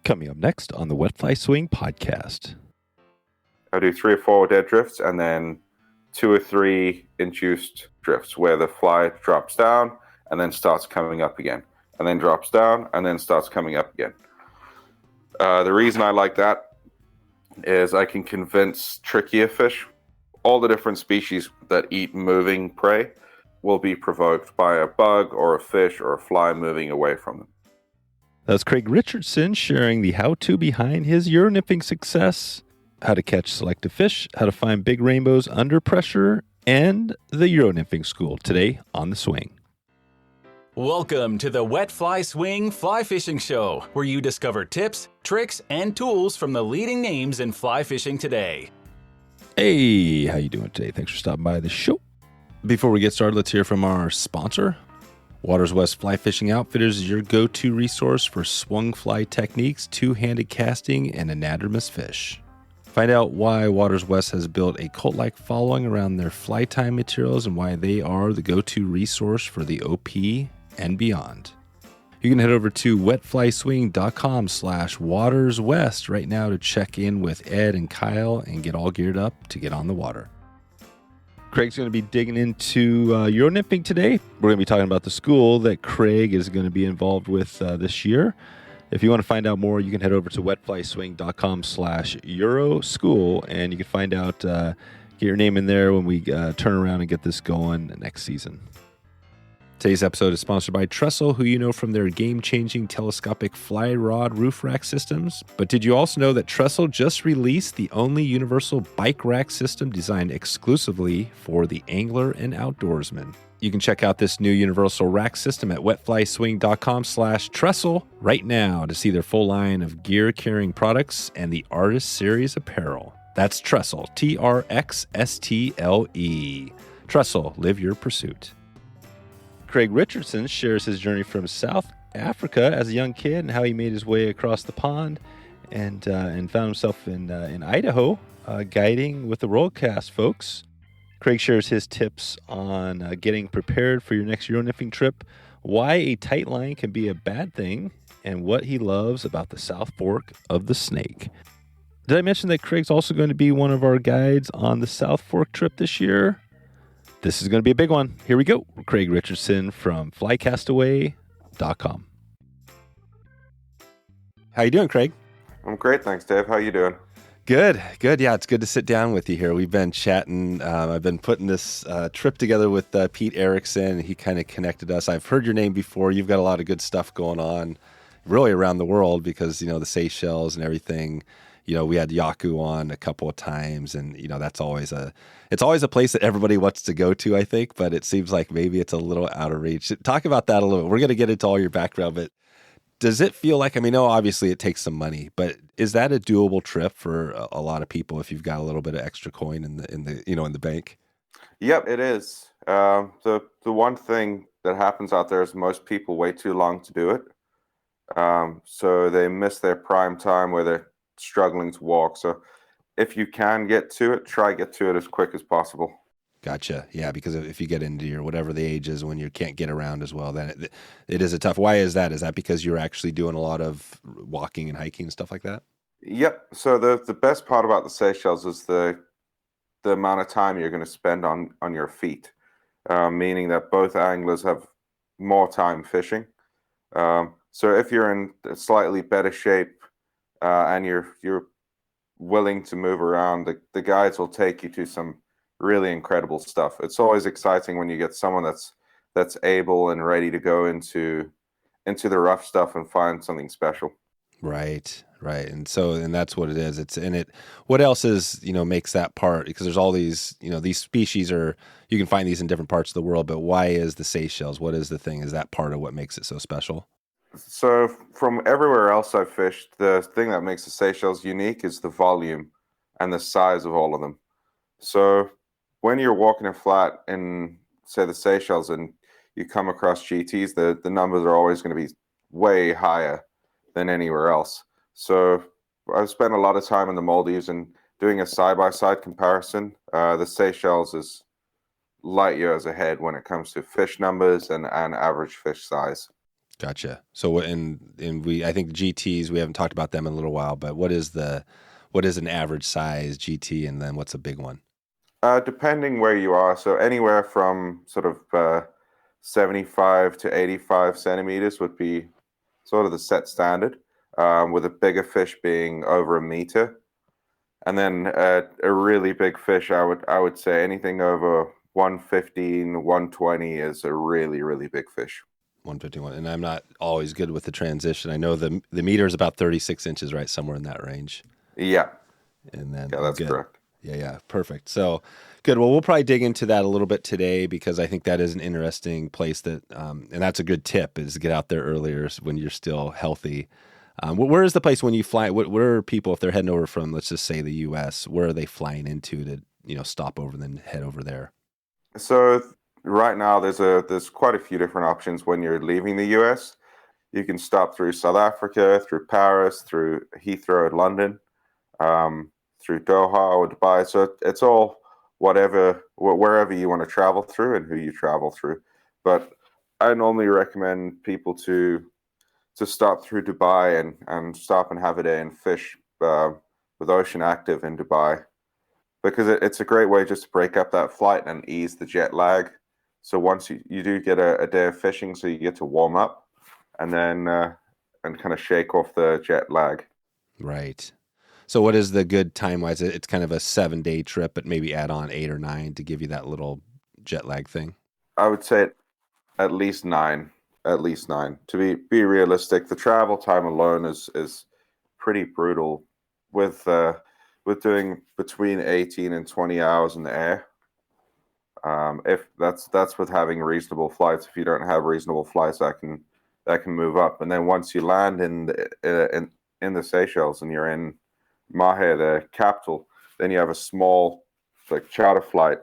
Coming up next on the Wet Fly Swing podcast. I do 3 or 4 dead drifts and then 2 or 3 induced drifts where the fly drops down and then starts coming up again, and then drops down and then starts coming up again. The reason I like that is I can convince trickier fish, all the different species that eat moving prey will be provoked by a bug or a fish or a fly moving away from them. That's Craig Richardson sharing the how-to behind his Euro nymphing success, how to catch selective fish, how to find big rainbows under pressure, and the Euro nymphing school today on The Swing. Welcome to the Wet Fly Swing Fly Fishing Show, where you discover tips, tricks, and tools from the leading names in fly fishing today. Hey, how you doing today? Thanks for stopping by the show. Before we get started, let's hear from our sponsor. Waters West Fly Fishing Outfitters is your go-to resource for swung fly techniques, two-handed casting, and anadromous fish. Find out why Waters West has built a cult-like following around their fly time materials and why they are the go-to resource for the OP and beyond. You can head over to wetflyswing.com/waterswest right now to check in with Ed and Kyle and get all geared up to get on the water. Craig's going to be digging into Euro nymphing today. We're going to be talking about the school that Craig is going to be involved with this year. If you want to find out more, you can head over to wetflyswing.com/Euroschool, and you can find out, get your name in there when we turn around and get this going next season. Today's episode is sponsored by Trxstle, who you know from their game-changing telescopic fly rod roof rack systems. But did you also know that Trxstle just released the only universal bike rack system designed exclusively for the angler and outdoorsman? You can check out this new universal rack system at wetflyswing.com/Trxstle right now to see their full line of gear-carrying products and the Artist Series apparel. That's Trxstle, Trxstle. Trxstle, live your pursuit. Craig Richardson shares his journey from South Africa as a young kid and how he made his way across the pond and found himself in Idaho guiding with the WorldCast folks. Craig shares his tips on getting prepared for your next Euro nymphing trip, why a tight line can be a bad thing, and what he loves about the South Fork of the Snake. Did I mention that Craig's also going to be one of our guides on the South Fork trip this year? This is going to be a big one. Here we go. Craig Richardson from flycastaway.com. How you doing, Craig? I'm great, thanks, Dave. How you doing? Good. Yeah, it's good to sit down with you here. We've been chatting. I've been putting this trip together with Pete Erickson. He kind of connected us. I've heard your name before. You've got a lot of good stuff going on really around the world because, the Seychelles and everything. We had Jako on a couple of times, and that's always a place that everybody wants to go to, I think, but it seems like maybe it's a little out of reach. Talk about that a little bit. We're going to get into all your background, but does it feel like, obviously it takes some money, but is that a doable trip for a lot of people if you've got a little bit of extra coin in the bank? Yep, it is. The one thing that happens out there is most people wait too long to do it. So they miss their prime time where they're struggling to walk. So if you can get to it, try get to it as quick as possible. Gotcha. Yeah, because if you get into your whatever the age is when you can't get around as well, then it is a tough. Why is that? Is that because you're actually doing a lot of walking and hiking and stuff like that? Yep. So the best part about the Seychelles is the amount of time you're going to spend on your feet, meaning that both anglers have more time fishing. So if you're in a slightly better shape and you're willing to move around, the guides will take you to some really incredible stuff. It's always exciting when you get someone that's able and ready to go into the rough stuff and find something special. Right. And that's what it is. What else is, makes that part, because there's all these, these species you can find these in different parts of the world, but why is the Seychelles? What is the thing? Is that part of what makes it so special? So from everywhere else I've fished, the thing that makes the Seychelles unique is the volume and the size of all of them. So when you're walking a flat in, say, the Seychelles and you come across GTs, the numbers are always going to be way higher than anywhere else. So I've spent a lot of time in the Maldives and doing a side-by-side comparison. The Seychelles is light years ahead when it comes to fish numbers and average fish size. Gotcha. So, I think GTs, we haven't talked about them in a little while, but what is an average size GT, and then what's a big one? Depending where you are, so anywhere from sort of 75 to 85 centimeters would be sort of the set standard, with a bigger fish being over a meter. And then a really big fish, I would say anything over 115, 120 is a really, really big fish. 151. And I'm not always good with the transition. I know the meter is about 36 inches, right? Somewhere in that range. Yeah. And then that's correct. Yeah, perfect. So good. Well, we'll probably dig into that a little bit today because I think that is an interesting place that, and that's a good tip, is to get out there earlier when you're still healthy. Where is the place when you fly? Where are people, if they're heading over from, let's just say the U.S., where are they flying into to, stop over and then head over there? So right now there's quite a few different options when you're leaving the U.S. You can stop through South Africa, through Paris, through Heathrow in London, through Doha or Dubai. So it's all wherever you want to travel through and who you travel through. But I normally recommend people to stop through Dubai and stop and have a day and fish with Ocean Active in Dubai, because it's a great way just to break up that flight and ease the jet lag. So once you do get a day of fishing, so you get to warm up and then and kind of shake off the jet lag. Right. So what is the good time-wise? It's kind of a 7-day trip, but maybe add on 8 or 9 to give you that little jet lag thing. I would say at least 9. At least 9. To be realistic, the travel time alone is pretty brutal with doing between 18 and 20 hours in the air. If that's with having reasonable flights. If you don't have reasonable flights, that can move up. And then once you land in the Seychelles and you're in Marriott, the capital, then you have a small charter flight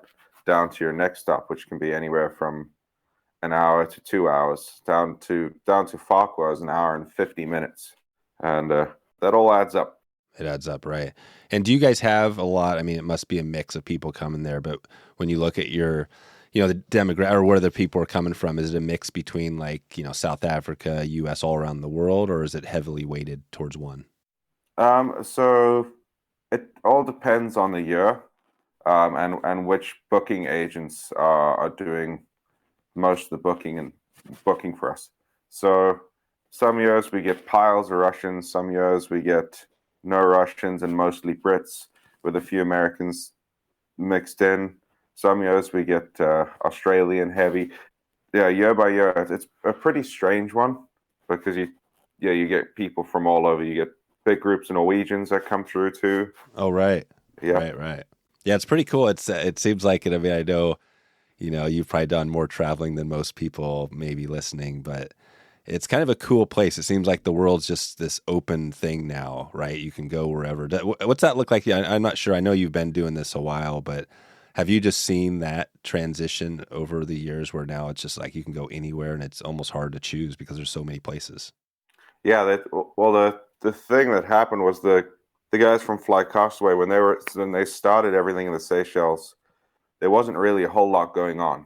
down to your next stop, which can be anywhere from an hour to 2 hours, down to Farquhar is an hour and 50 minutes. And that all adds up. It adds up, right? And do you guys have a lot? I mean, it must be a mix of people coming there, but when you look at your, the demographic or where the people are coming from, is it a mix between South Africa, U.S., all around the world, or is it heavily weighted towards one? So it all depends on the year, and which booking agents are doing most of the booking for us. So some years we get piles of Russians, some years we get no Russians and mostly Brits with a few Americans mixed in. Some years we get Australian heavy. Yeah, year by year, it's a pretty strange one because you get people from all over. You get big groups of Norwegians that come through too. Oh, right. Yeah. Right. Yeah, it's pretty cool. It seems like it. I mean, I know, you've probably done more traveling than most people maybe listening, but it's kind of a cool place. It seems like the world's just this open thing now, right? You can go wherever. What's that look like? I'm not sure. I know you've been doing this a while, but have you just seen that transition over the years where now it's just like you can go anywhere and it's almost hard to choose because there's so many places? Yeah. The thing that happened was the guys from Fly Castaway, when they started everything in the Seychelles, there wasn't really a whole lot going on.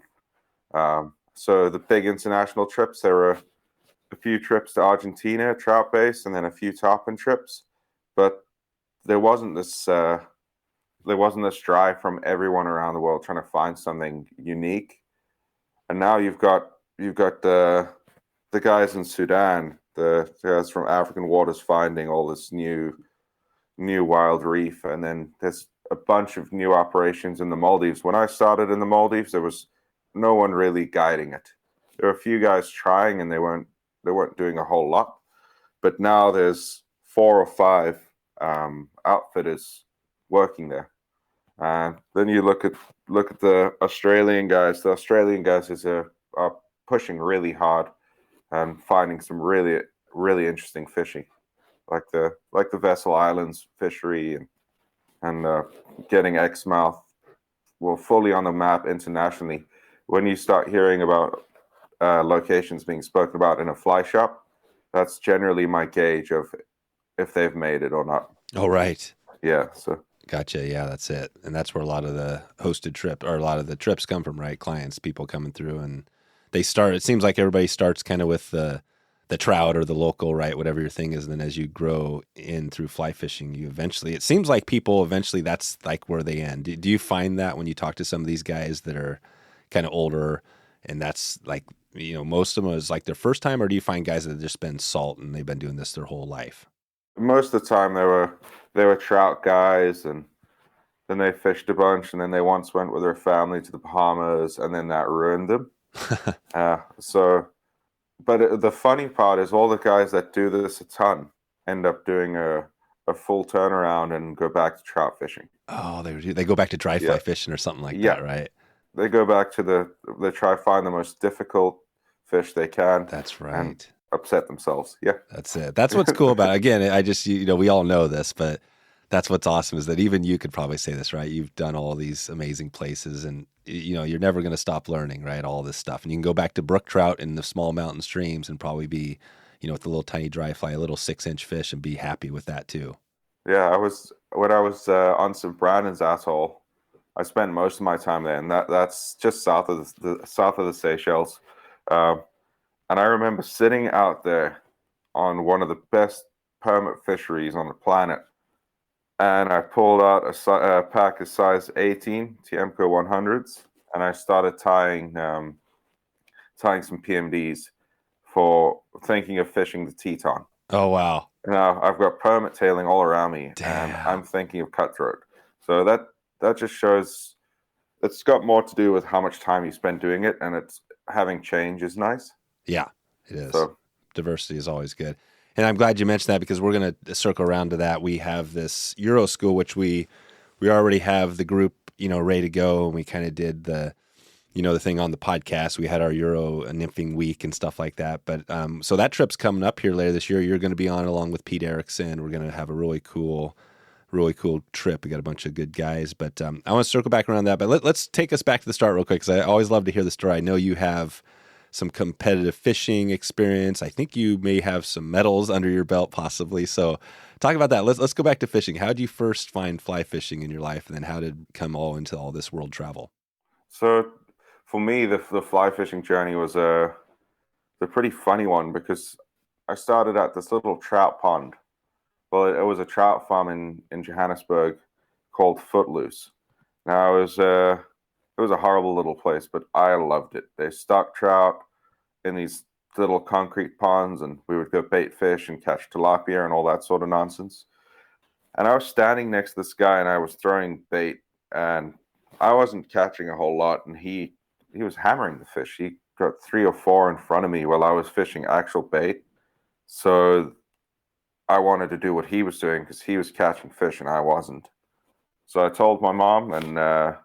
So the big international trips, there were a few trips to Argentina, trout base, and then a few tarpon trips, but there wasn't this drive from everyone around the world trying to find something unique. And now you've got the guys in Sudan, the guys from African waters finding all this new wild reef, and then there's a bunch of new operations in the Maldives. When I started in the Maldives, there was no one really guiding it. There were a few guys trying, and they weren't doing a whole lot. But now there's 4 or 5 outfitters working there. Then you look at the Australian guys. The Australian guys are pushing really hard and finding some really, really interesting fishing, like the Vessel Islands fishery and getting Exmouth fully on the map internationally. When you start hearing about locations being spoken about in a fly shop, that's generally my gauge of if they've made it or not. Oh, right. Yeah. So. Gotcha. Yeah, that's it. And that's where a lot of the hosted trip or a lot of the trips come from, right? Clients, people coming through, and it seems like everybody starts kind of with the the trout or the local, right? Whatever your thing is. And then as you grow in through fly fishing, you eventually, it seems like people eventually that's like where they end. Do you find that when you talk to some of these guys that are kind of older and that's like, most of them is like their first time, or do you find guys that have just been salt and they've been doing this their whole life? Most of the time they were trout guys, and then they fished a bunch, and then they once went with their family to the Bahamas, and then that ruined them. But the funny part is all the guys that do this a ton end up doing a full turnaround and go back to trout fishing. Oh, they go back to dry fly fishing or something like that, right? They go back to they try to find the most difficult fish they can. That's right. And upset themselves. Yeah. That's it. That's what's cool about it. Again, I just, we all know this, but that's what's awesome is that even you could probably say this, right? You've done all these amazing places and, you're never going to stop learning, right? All this stuff. And you can go back to brook trout in the small mountain streams and probably be, with the little tiny dry fly, a little 6-inch fish and be happy with that too. Yeah. When I was on St. Brandon's Atoll, I spent most of my time there, and that's just south of the Seychelles. And I remember sitting out there on one of the best permit fisheries on the planet, and I pulled out a pack of size 18 Tiemco 100s, and I started tying some PMDs for thinking of fishing the Teton. Oh, wow. Now, I've got permit tailing all around me, Damn. and I'm thinking of cutthroat. So that just shows it's got more to do with how much time you spend doing it, and it's having change is nice. Yeah, it is. So, diversity is always good. And I'm glad you mentioned that because we're going to circle around to that. We have this Euro school, which we already have the group, ready to go. And we kind of did the thing on the podcast. We had our Euro nymphing week and stuff like that. But so that trip's coming up here later this year. You're going to be on along with Pete Erickson. We're going to have a really cool trip. We got a bunch of good guys, but I want to circle back around that. But let's take us back to the start real quick because I always love to hear the story. I know you have some competitive fishing experience. I think you may have some medals under your belt possibly. So talk about that. Let's go back to fishing. How did you first find fly fishing in your life? And then how did it come all into all this world travel? So for me, the fly fishing journey was a pretty funny one because I started at this little trout pond. Well, it was a trout farm in Johannesburg called Footloose. Now, it was a horrible little place, but I loved it. They stocked trout in these little concrete ponds, and we would go bait fish and catch tilapia and all that sort of nonsense. And I was standing next to this guy, and I was throwing bait, and I wasn't catching a whole lot, and he was hammering the fish. He got 3 or 4 in front of me while I was fishing actual bait. So I wanted to do what he was doing because he was catching fish and I wasn't. So I told my mom, and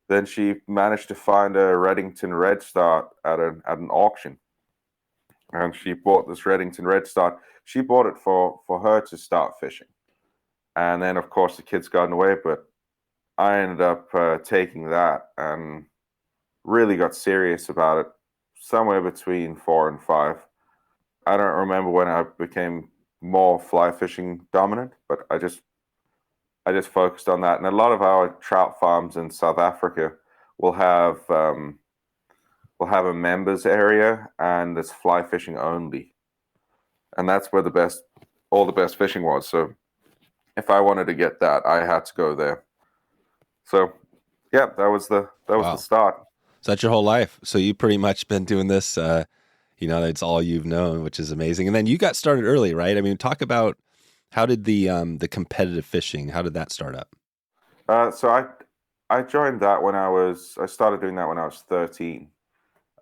then she managed to find a Reddington Red Start at an auction. And she bought this Reddington Red Start. She bought it for her to start fishing. And then, of course, the kids got away, but I ended up taking that and really got serious about it somewhere between 4 and 5. I don't remember when I became more fly fishing dominant, but I just focused on that. And a lot of our trout farms in South Africa will have a members area, and it's fly fishing only, and that's where all the best fishing was. So if I wanted to get that, I had to go there. So yeah, that was the start. So that's your whole life. So you pretty much been doing this. It's all you've known, which is amazing. And then you got started early, right? I mean, talk about how did the competitive fishing, how did that start up? So I joined that I started doing that when I was 13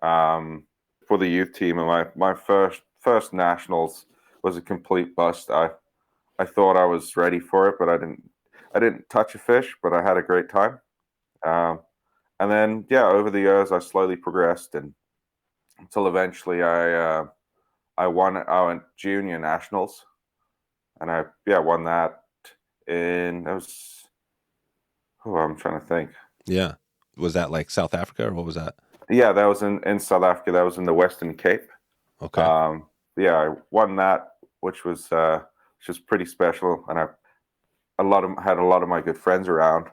for the youth team. And my first nationals was a complete bust. I thought I was ready for it, but I didn't touch a fish, but I had a great time. And then, over the years, I slowly progressed until eventually I won our junior nationals, and I won that I'm trying to think. Yeah, was that like South Africa or what was that? Yeah, that was in South Africa. That was in the Western Cape. Okay. I won that, which was pretty special, and I had a lot of my good friends around.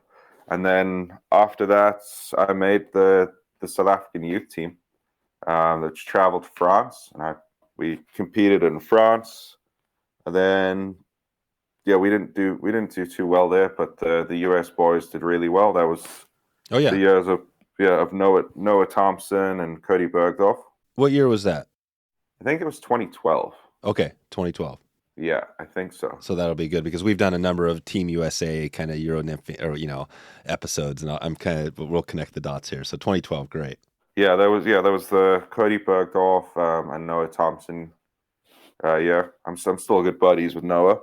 And then after that, I made the South African youth team, that traveled to France, and we competed in France, and then we didn't do too well there, but the US boys did really well. That was the years of Noah Thompson and Cody Bergdorf. What year was that? I think it was 2012. Okay, 2012. Yeah, I think so. So that'll be good because we've done a number of Team USA kind of Euro Nymphing or episodes, and we'll connect the dots here. So 2012, great. Yeah, there was the Cody Bergdorf and Noah Thompson. I'm still good buddies with Noah.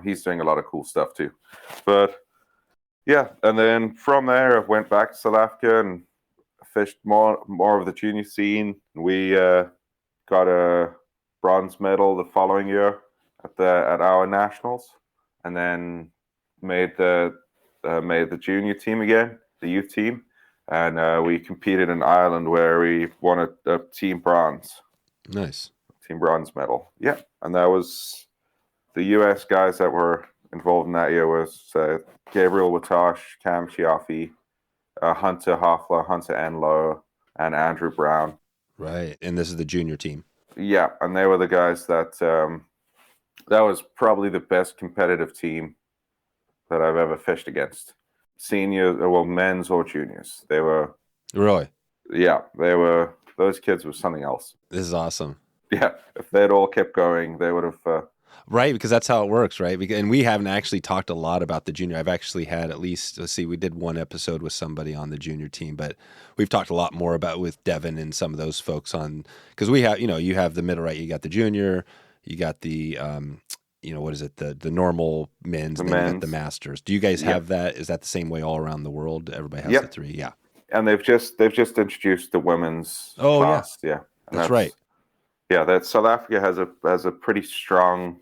He's doing a lot of cool stuff too. But yeah, and then from there I went back to South Africa and fished more of the junior scene. We got a bronze medal the following year at our nationals, and then made the junior team again, the youth team, and we competed in Ireland where we won a team bronze. Nice. Team bronze medal. Yeah, and that was the US guys that were involved in that year was Gabriel Watosh, Cam Chiaffi, Hunter Hoffler, Hunter Enlow, and Andrew Brown. Right, and this is the junior team. Yeah, and they were the guys that was probably the best competitive team that I've ever fished against. Seniors, well, men's or juniors. They were... Really? Yeah, they were... Those kids were something else. This is awesome. Yeah, if they'd all kept going, they would have... Right, because that's how it works, right? And we haven't actually talked a lot about the junior. I've actually had at least, we did one episode with somebody on the junior team, but we've talked a lot more about with Devin and some of those folks on, because we have, you have the middle, right? You got the junior, you got the, what is it? The normal men's, and then you got the masters. Do you guys have that? Is that the same way all around the world? Everybody has the three? Yeah. And they've just introduced the women's class. Yeah. That's right. Yeah, that South Africa has a pretty strong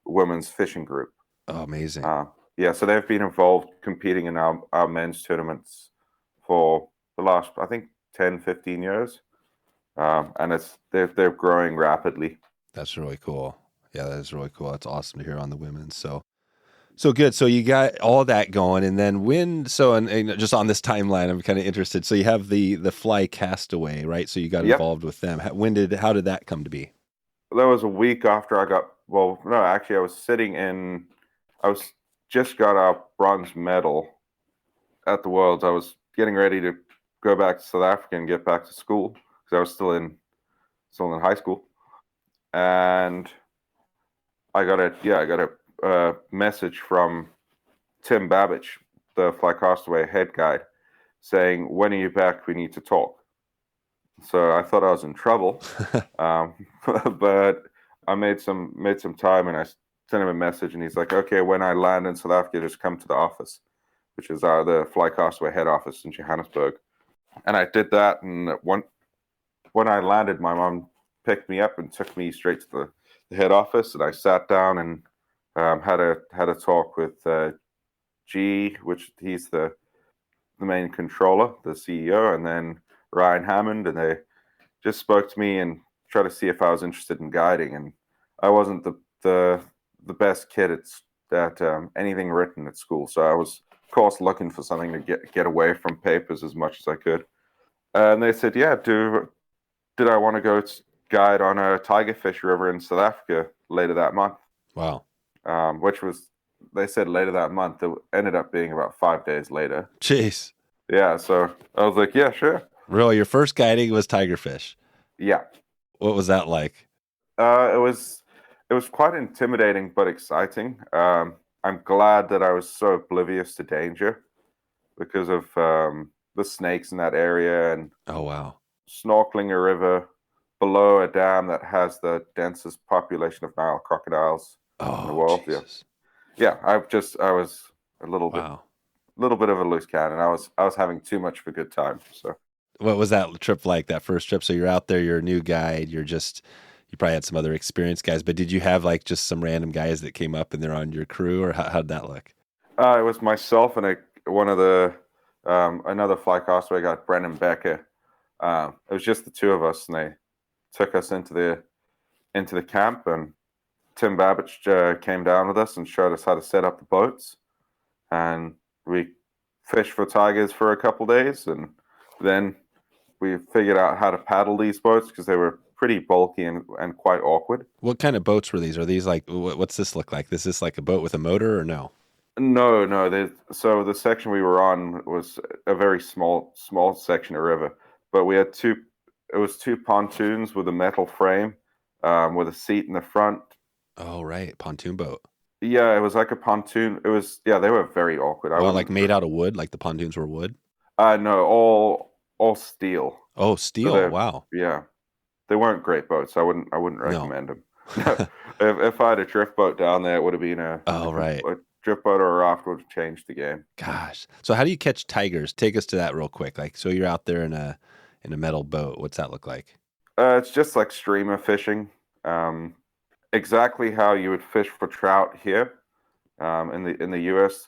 women's fishing group. Oh, amazing. So they've been involved competing in our men's tournaments for the last, I think, 10, 15 years. And they're growing rapidly. That's really cool. Yeah, that is really cool. That's awesome to hear on the women's. So good. So you got all that going, and then and just on this timeline, I'm kind of interested. So you have the Fly Castaway, right? So you got involved with them. How did that come to be? That was a week after I got. Well, no, actually, I just got our bronze medal at the Worlds. I was getting ready to go back to South Africa and get back to school because I was still in high school, and I got a message from Tim Babbage, the Fly Castaway head guide, saying, "When are you back? We need to talk." So I thought I was in trouble, but I made some time, and I sent him a message, and he's like, "Okay, when I land in South Africa, just come to the office," which is the Fly Castaway head office in Johannesburg. And I did that, and when I landed, my mom picked me up and took me straight to the head office, and I sat down and had a talk with G, which he's the main controller, the CEO, and then Ryan Hammond, and they just spoke to me and tried to see if I was interested in guiding. And I wasn't the best kid at anything written at school, so I was, of course, looking for something to get away from papers as much as I could. And they said, "Yeah, did I want to go guide on a tigerfish river in South Africa later that month?" Wow. Which was, they said later that month. It ended up being about 5 days later. Jeez. Yeah, so I was like, "Yeah, sure." Really, your first guiding was tigerfish? Yeah. What was that like? It was quite intimidating but exciting. I'm glad that I was so oblivious to danger because of the snakes in that area and oh wow, snorkeling a river below a dam that has the densest population of Nile crocodiles in the world. Jesus. Yeah. I was a little bit of a loose cannon. I was having too much of a good time. So. What was that trip like, that first trip? So you're out there, you're a new guide, you probably had some other experienced guys, but did you have like just some random guys that came up and they're on your crew, or how'd that look? It was myself and one of the, another Fly Castaway guy, Brendan Becker. It was just the two of us, and they took us into the camp, and Tim Babbage came down with us and showed us how to set up the boats, and we fished for tigers for a couple days, and then we figured out how to paddle these boats because they were pretty bulky and quite awkward. What kind of boats were these? Are these like, what's this look like? Is this like a boat with a motor or no? No. So the section we were on was a very small section of river, but we had two pontoons with a metal frame, with a seat in the front. Oh, right. Pontoon boat. Yeah, it was like a pontoon. They were very awkward. Well, like made out of wood, like the pontoons were wood? No, all steel. Oh, steel. So wow. Yeah. They weren't great boats. I wouldn't recommend them. If I had a drift boat down there, it would have been a drift boat or a raft would have changed the game. Gosh. So how do you catch tigers? Take us to that real quick. Like, so you're out there in a metal boat. What's that look like? It's just like streamer fishing. Exactly how you would fish for trout here, in the US.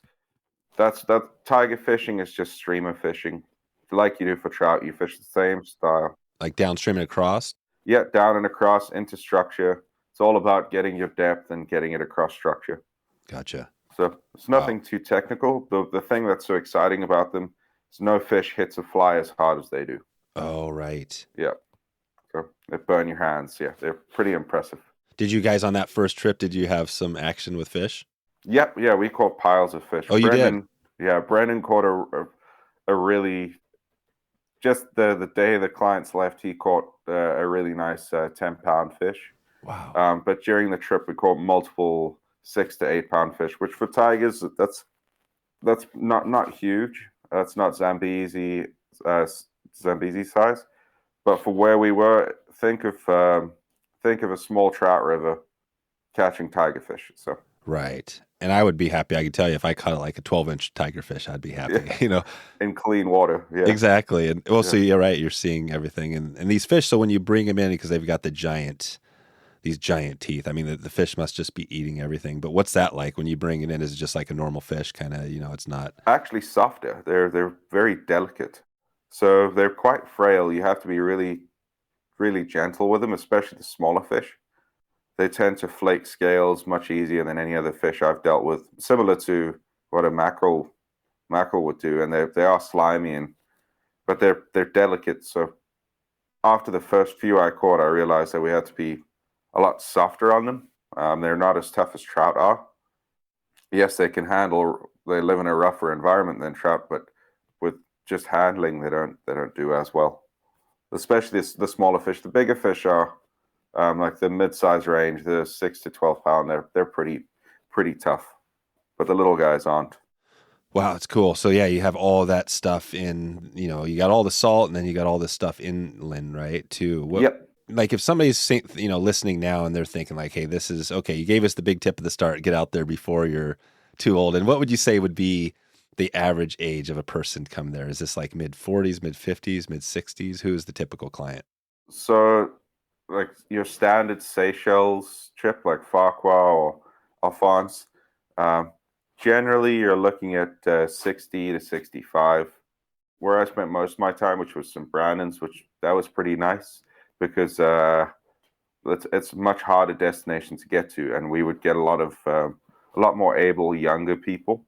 That tiger fishing is just streamer fishing. Like you do for trout, you fish the same style. Like downstream and across? Yeah, down and across into structure. It's all about getting your depth and getting it across structure. Gotcha. So it's nothing too technical. The thing that's so exciting about them is no fish hits a fly as hard as they do. Oh, right. Yeah. So they burn your hands. Yeah, they're pretty impressive. Did you guys on that first trip, did you have some action with fish? Yep. Yeah, we caught piles of fish. Oh, you did? Yeah, Brendan caught a really, just the day the clients left, he caught a really nice 10-pound fish. Wow. But during the trip, we caught multiple 6 to 8 pound fish, which for tigers, that's not huge. That's not Zambezi size. But for where we were, think of a small trout river catching tigerfish. So right. And I would be happy. I can tell you if I caught like a 12-inch tigerfish, I'd be happy, In clean water. Yeah. Exactly. And so you're right. You're seeing everything. And these fish, so when you bring them in, because they've got these giant teeth, I mean, the fish must just be eating everything. But what's that like when you bring it in? Is it just like a normal fish kind of, it's not? Actually softer. They're very delicate. So they're quite frail. You have to be really, really gentle with them, especially the smaller fish. They tend to flake scales much easier than any other fish I've dealt with, similar to what a mackerel would do. And they are slimy, but they're delicate. So after the first few I caught, I realized that we had to be a lot softer on them. They're not as tough as trout are. Yes, they live in a rougher environment than trout, but with just handling, they don't do as well. Especially the smaller fish. The bigger fish are like the mid-size range, the 6 to 12 pound. They're pretty tough, but the little guys aren't. Wow, it's cool. So yeah, you have all that stuff in. You got all the salt, and then you got all this stuff inland, right? Too. Yep. Like if somebody's listening now and they're thinking like, hey, this is okay. You gave us the big tip at the start. Get out there before you're too old. And what would you say would be the average age of a person come there? Is this like mid-40s, mid-50s, mid-60s? Who is the typical client? So like your standard Seychelles trip, like Farquhar or Alphonse, generally you're looking at 60 to 65. Where I spent most of my time, which was St. Brandon's, that was pretty nice. Because it's a much harder destination to get to, and we would get a lot more able younger people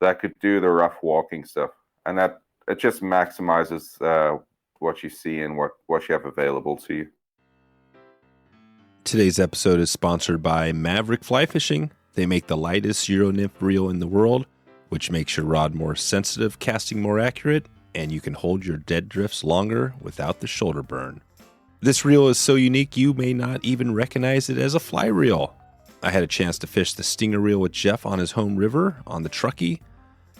that could do the rough walking stuff, and that it just maximizes what you see and what you have available to you. Today's episode is sponsored by Mavrk Fly Fishing. They make the lightest Euro nymph reel in the world, which makes your rod more sensitive, casting more accurate, and you can hold your dead drifts longer without the shoulder burn. This reel is so unique you may not even recognize it as a fly reel. I had a chance to fish the stinger reel with Jeff on his home river on the Truckee.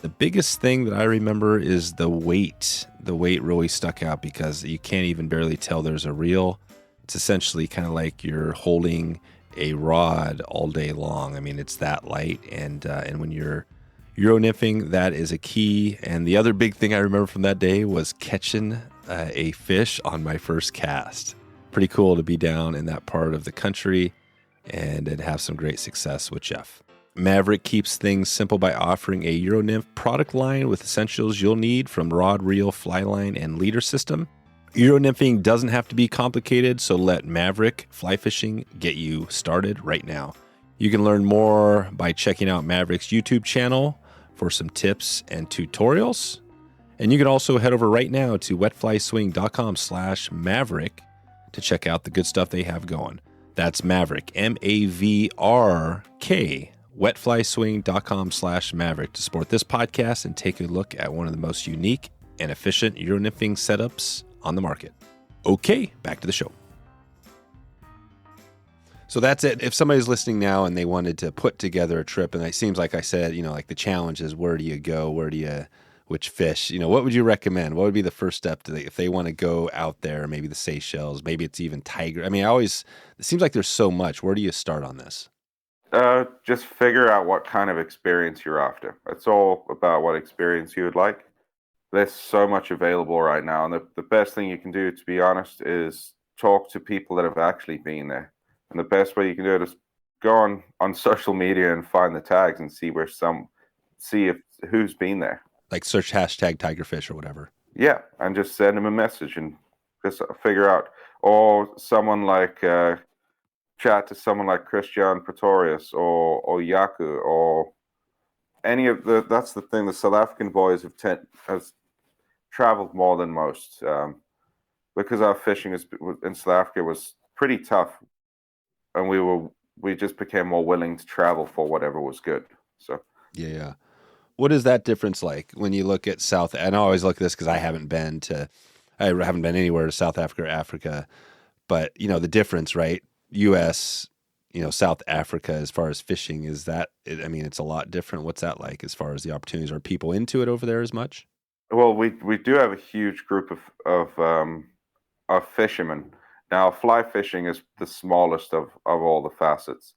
The biggest thing that I remember is the weight. The weight really stuck out because you can't even barely tell there's a reel. It's essentially kind of like you're holding a rod all day long. I mean, it's that light, and when you're Euro nymphing, that is a key. And the other big thing I remember from that day was catching a fish on my first cast. Pretty cool to be down in that part of the country and have some great success with Jeff. Mavrk keeps things simple by offering a Euro nymph product line with essentials you'll need from rod, reel, fly line, and leader system. Euro nymphing doesn't have to be complicated, so let Mavrk Fly Fishing get you started right now. You can learn more by checking out Mavrk's YouTube channel for some tips and tutorials. And you can also head over right now to wetflyswing.com/Mavrk to check out the good stuff they have going. That's Mavrk, Mavrk, wetflyswing.com/Mavrk to support this podcast and take a look at one of the most unique and efficient Euro nymphing setups on the market. Okay, back to the show. So that's it. If somebody's listening now and they wanted to put together a trip, and it seems like I said, like the challenge is where do you go? Which fish? What would you recommend? What would be the first step if they want to go out there? Maybe the Seychelles, maybe it's even tiger. It seems like there's so much. Where do you start on this? Just figure out what kind of experience you're after. It's all about what experience you would like. There's so much available right now. And the best thing you can do, to be honest, is talk to people that have actually been there. And the best way you can do it is go on social media and find the tags and see who's been there. Like search hashtag tigerfish or whatever. Yeah, and just send them a message and just figure out. Or someone like chat to someone like Christian Pretorius or Jako or any of that's the thing. The South African boys have traveled more than most because our fishing in South Africa was pretty tough. And we just became more willing to travel for whatever was good. So yeah. What is that difference like when you look at South? And I always look at this because I haven't been anywhere to South Africa or Africa. But the difference, right? U.S., South Africa, as far as fishing, is that? It's a lot different. What's that like as far as the opportunities? Are people into it over there as much? Well, we do have a huge group of fishermen. Now, fly fishing is the smallest of all the facets.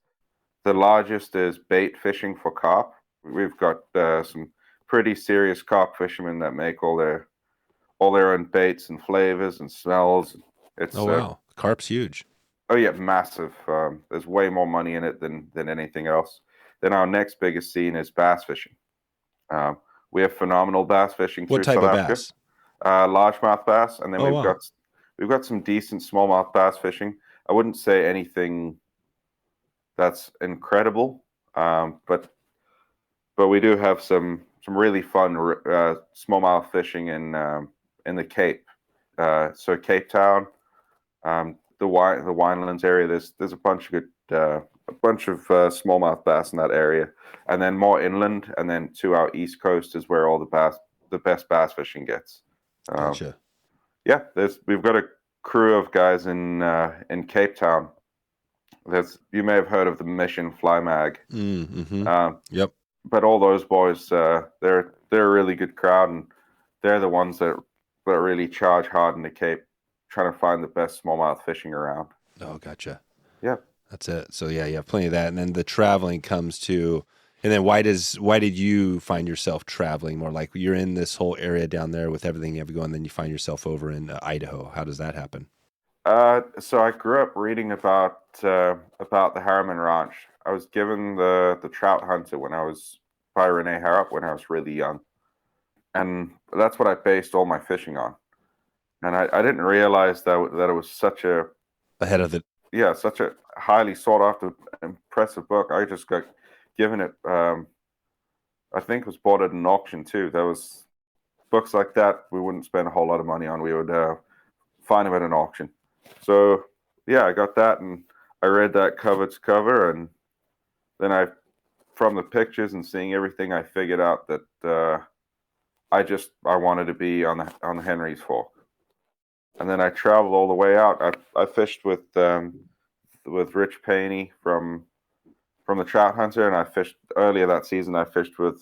The largest is bait fishing for carp. We've got some pretty serious carp fishermen that make all their own baits and flavors and smells. Wow, carp's huge. Oh yeah, massive. There's way more money in it than anything else. Then our next biggest scene is bass fishing. We have phenomenal bass fishing. What type of bass? Largemouth bass, and then we've got some decent smallmouth bass fishing. I wouldn't say anything that's incredible, but we do have some really fun smallmouth fishing in the Cape. So Cape Town, the Winelands area. There's a bunch of smallmouth bass in that area, and then more inland, and then to our east coast is where all the best bass fishing gets. Gotcha. Yeah, we've got a crew of guys in Cape Town. You may have heard of the Mission Fly Mag. Mm-hmm. Yep. But all those boys, they're a really good crowd, and they're the ones that really charge hard in the Cape, trying to find the best smallmouth fishing around. Oh, gotcha. Yeah, that's it. So yeah, you have plenty of that, and then the traveling comes to. And then why did you find yourself traveling more? Like you're in this whole area down there with everything you have going, then you find yourself over in Idaho. How does that happen? So I grew up reading about the Harriman Ranch. I was given the Trout Hunter by Rene Harrop when I was really young. And that's what I based all my fishing on. And I didn't realize that it was such a highly sought after, impressive book. I just got given it. I think it was bought at an auction too. There was books like that we wouldn't spend a whole lot of money on. We would find them at an auction. So yeah, I got that and I read that cover to cover, and then from the pictures and seeing everything, I figured out that I wanted to be on the Henry's Fork. And then I traveled all the way out. I fished with Rich Paney from the Trout Hunter, and I fished earlier that season. I fished with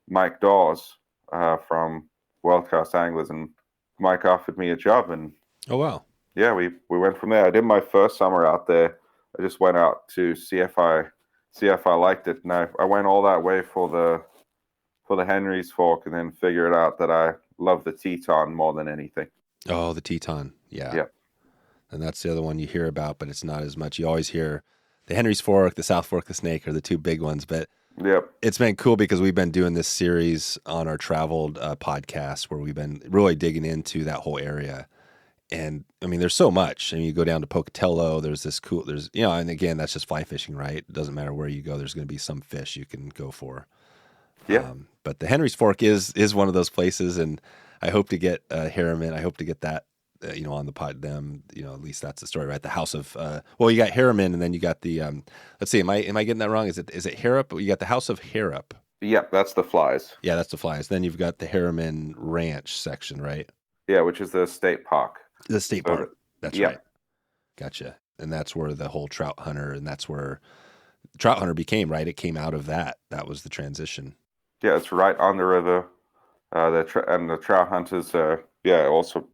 Mike Dawes from WorldCast Anglers, and Mike offered me a job. And oh wow, yeah, we went from there. I did my first summer out there. I just went out to see if I liked it, and I went all that way for the Henry's Fork, and then figured out that I love the Teton more than anything. Oh, the Teton, yeah. And that's the other one you hear about, but it's not as much. You always hear the Henry's Fork, the South Fork, the Snake are the two big ones. But it's been cool because we've been doing this series on our traveled podcast where we've been really digging into that whole area. And I mean, there's so much. I mean, you go down to Pocatello, and again, that's just fly fishing, right? It doesn't matter where you go. There's going to be some fish you can go for. Yeah. But the Henry's Fork is one of those places, and I hope to get Harriman. I hope to get that on the pod, them, at least that's the story, right? The house of, well, you got Harriman, and then you got the, let's see, am I getting that wrong? Is it Harrop? You got the house of Harrop. Yep, that's the flies. Yeah, that's the flies. Then you've got the Harriman Ranch section, right? Yeah, which is the state park. The state park. That's yeah. right. Gotcha. And that's where the whole Trout Hunter, and that's where Trout Hunter became, right? It came out of that. That was the transition. Yeah, it's right on the river. The Trout Hunters, also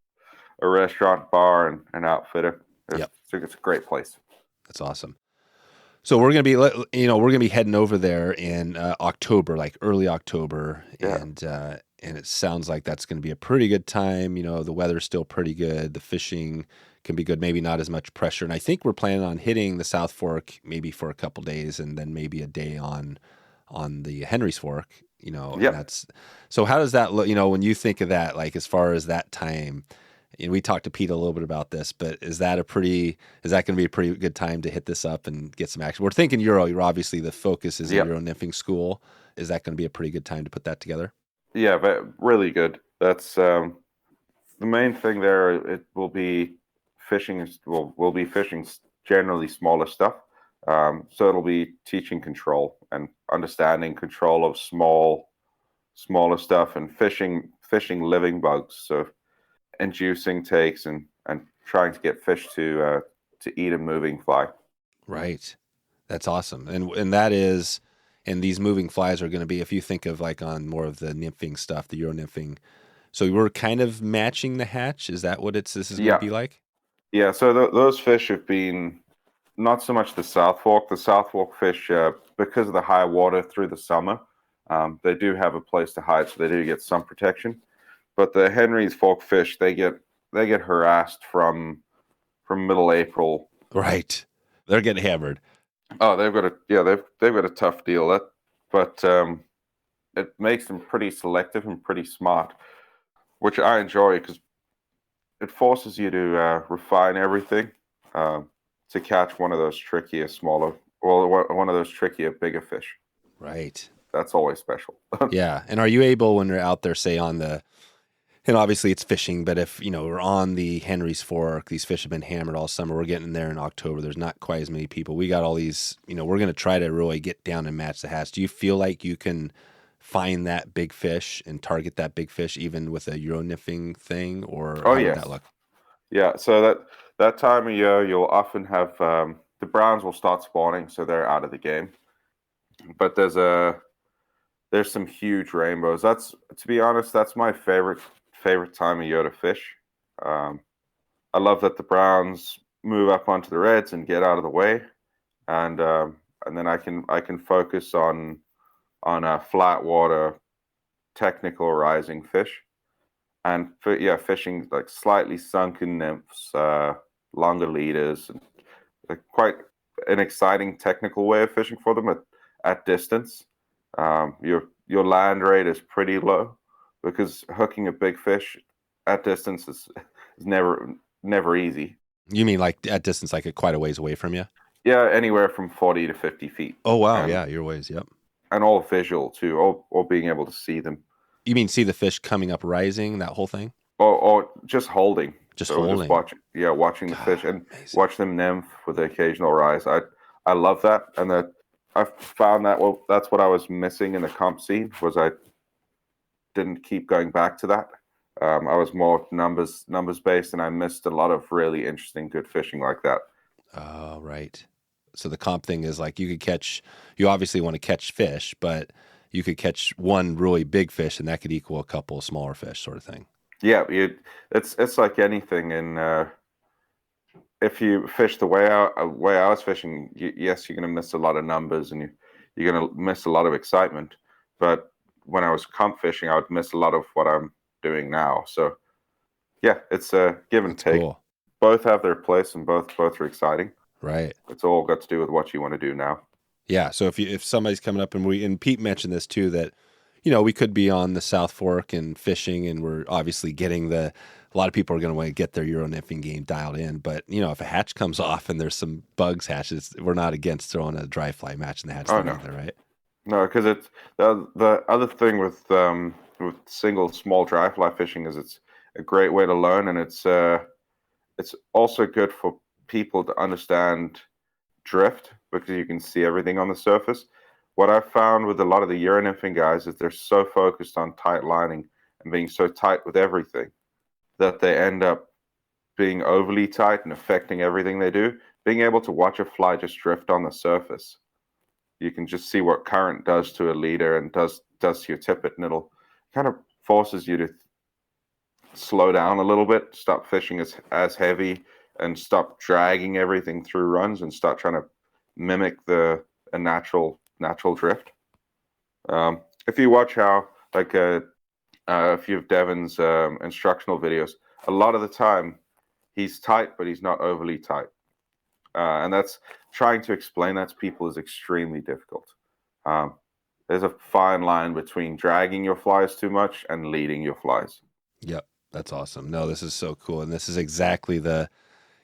a restaurant, bar, and an outfitter. It's a great place. That's awesome. So we're gonna be heading over there in October, like early October, and it sounds like that's gonna be a pretty good time. The weather's still pretty good. The fishing can be good. Maybe not as much pressure. And I think we're planning on hitting the South Fork maybe for a couple days, and then maybe a day on the Henry's Fork. And that's so. How does that look? When you think of that, like as far as that time. And we talked to Pete a little bit about this, but is that going to be a pretty good time to hit this up and get some action? We're thinking Euro. You're obviously the focus is Euro nymphing school. Is that going to be a pretty good time to put that together? Yeah, but really good. That's the main thing there. It will be fishing. We'll be fishing generally smaller stuff. So it'll be teaching control and understanding control of smaller stuff and fishing living bugs. So inducing takes and trying to get fish to eat a moving fly. Right. That's awesome. And that is, and these moving flies are going to be, if you think of like on more of the nymphing stuff, the Euro nymphing. So we're kind of matching the hatch. Is that what this is going to be like? Yeah. So those fish have been not so much the South Fork. The South Fork fish, because of the high water through the summer, they do have a place to hide. So they do get some protection. But the Henry's Fork fish, they get harassed from middle April. Right, they're getting hammered. Oh, they've got a tough deal. But it makes them pretty selective and pretty smart, which I enjoy because it forces you to refine everything to catch one of those trickier, bigger fish. Right. That's always special. Yeah, and are you able when you're out there, say on the and obviously it's fishing, but if, we're on the Henry's Fork, these fish have been hammered all summer. We're getting there in October. There's not quite as many people. We got all these, we're going to try to really get down and match the hatch. Do you feel like you can find that big fish and target that big fish even with a Euro nymphing thing? Or how would that look? Yeah, so that time of year, you'll often have, the browns will start spawning, so they're out of the game. But there's some huge rainbows. To be honest, that's my favorite time of year to fish. I love that the browns move up onto the reds and get out of the way, and then I can focus on flat water, technical rising fish, and fishing like slightly sunken nymphs, longer leaders, and quite an exciting technical way of fishing for them at distance. Your land rate is pretty low, because hooking a big fish at distance is never easy. You mean like at distance, like quite a ways away from you? Yeah, anywhere from 40 to 50 feet. Oh, wow. Yeah, your ways, yep. And all visual, too, or being able to see them. You mean see the fish coming up rising, that whole thing? Or just holding. Just holding. Just watching the fish and watch them nymph with the occasional rise. I love that. And I found that, that's what I was missing in the comp scene, was I didn't keep going back to that. I was more numbers based, and I missed a lot of really interesting, good fishing like that. Oh, right. So the comp thing is like you obviously want to catch fish, but you could catch one really big fish, and that could equal a couple of smaller fish, sort of thing. Yeah, it's like anything. And if you fish the way I was fishing, yes, you're going to miss a lot of numbers, and you're going to miss a lot of excitement. But when I was comp fishing, I would miss a lot of what I'm doing now. So yeah, it's a give and take. Cool. Both have their place, and both are exciting. Right. It's all got to do with what you want to do now. Yeah. So if somebody's coming up, and Pete mentioned this too, that we could be on the South Fork and fishing, and we're obviously getting a lot of people are going to want to get their Euro nymphing game dialed in. But if a hatch comes off and there's some bugs hatches, we're not against throwing a dry fly match in the hatch either, right? No, because it's the other thing with single small dry fly fishing is it's a great way to learn, and it's It's also good for people to understand drift because you can see everything on the surface. What I've found with a lot of the Euro nymphing guys is they're so focused on tight lining and being so tight with everything that they end up being overly tight and affecting everything they do. Being able to watch a fly just drift on the surface, you can just see what current does to a leader and does to your tippet, and it'll kind of forces you to slow down a little bit, stop fishing as heavy, and stop dragging everything through runs and start trying to mimic a natural drift. If you watch how a few of Devin's instructional videos, a lot of the time he's tight, but he's not overly tight. And that's trying to explain that to people is extremely difficult. There's a fine line between dragging your flies too much and leading your flies. Yep. That's awesome. No, this is so cool. And this is exactly the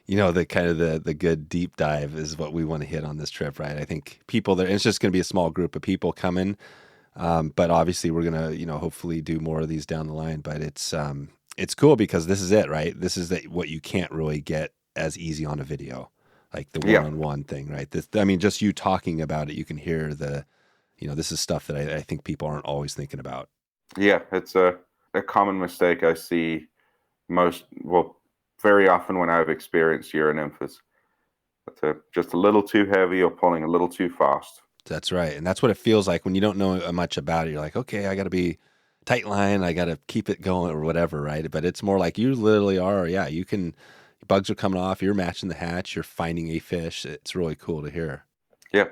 kind of the good deep dive is what we want to hit on this trip, right? I think people there, it's just going to be a small group of people coming. But obviously we're going to, hopefully do more of these down the line, but it's cool because this is it, right? This is what you can't really get as easy on a video, like the one-on-one thing, right? Just you talking about it, you can hear this is stuff that I think people aren't always thinking about. Yeah. It's a common mistake I see very often when I've experienced Euro nymphs. Just a little too heavy or pulling a little too fast. That's right. And that's what it feels like when you don't know much about it. You're like, okay, I got to be tight line. I got to keep it going or whatever, right? But it's more like you literally are. Yeah, bugs are coming off. You're matching the hatch. You're finding a fish. It's really cool to hear. Yeah.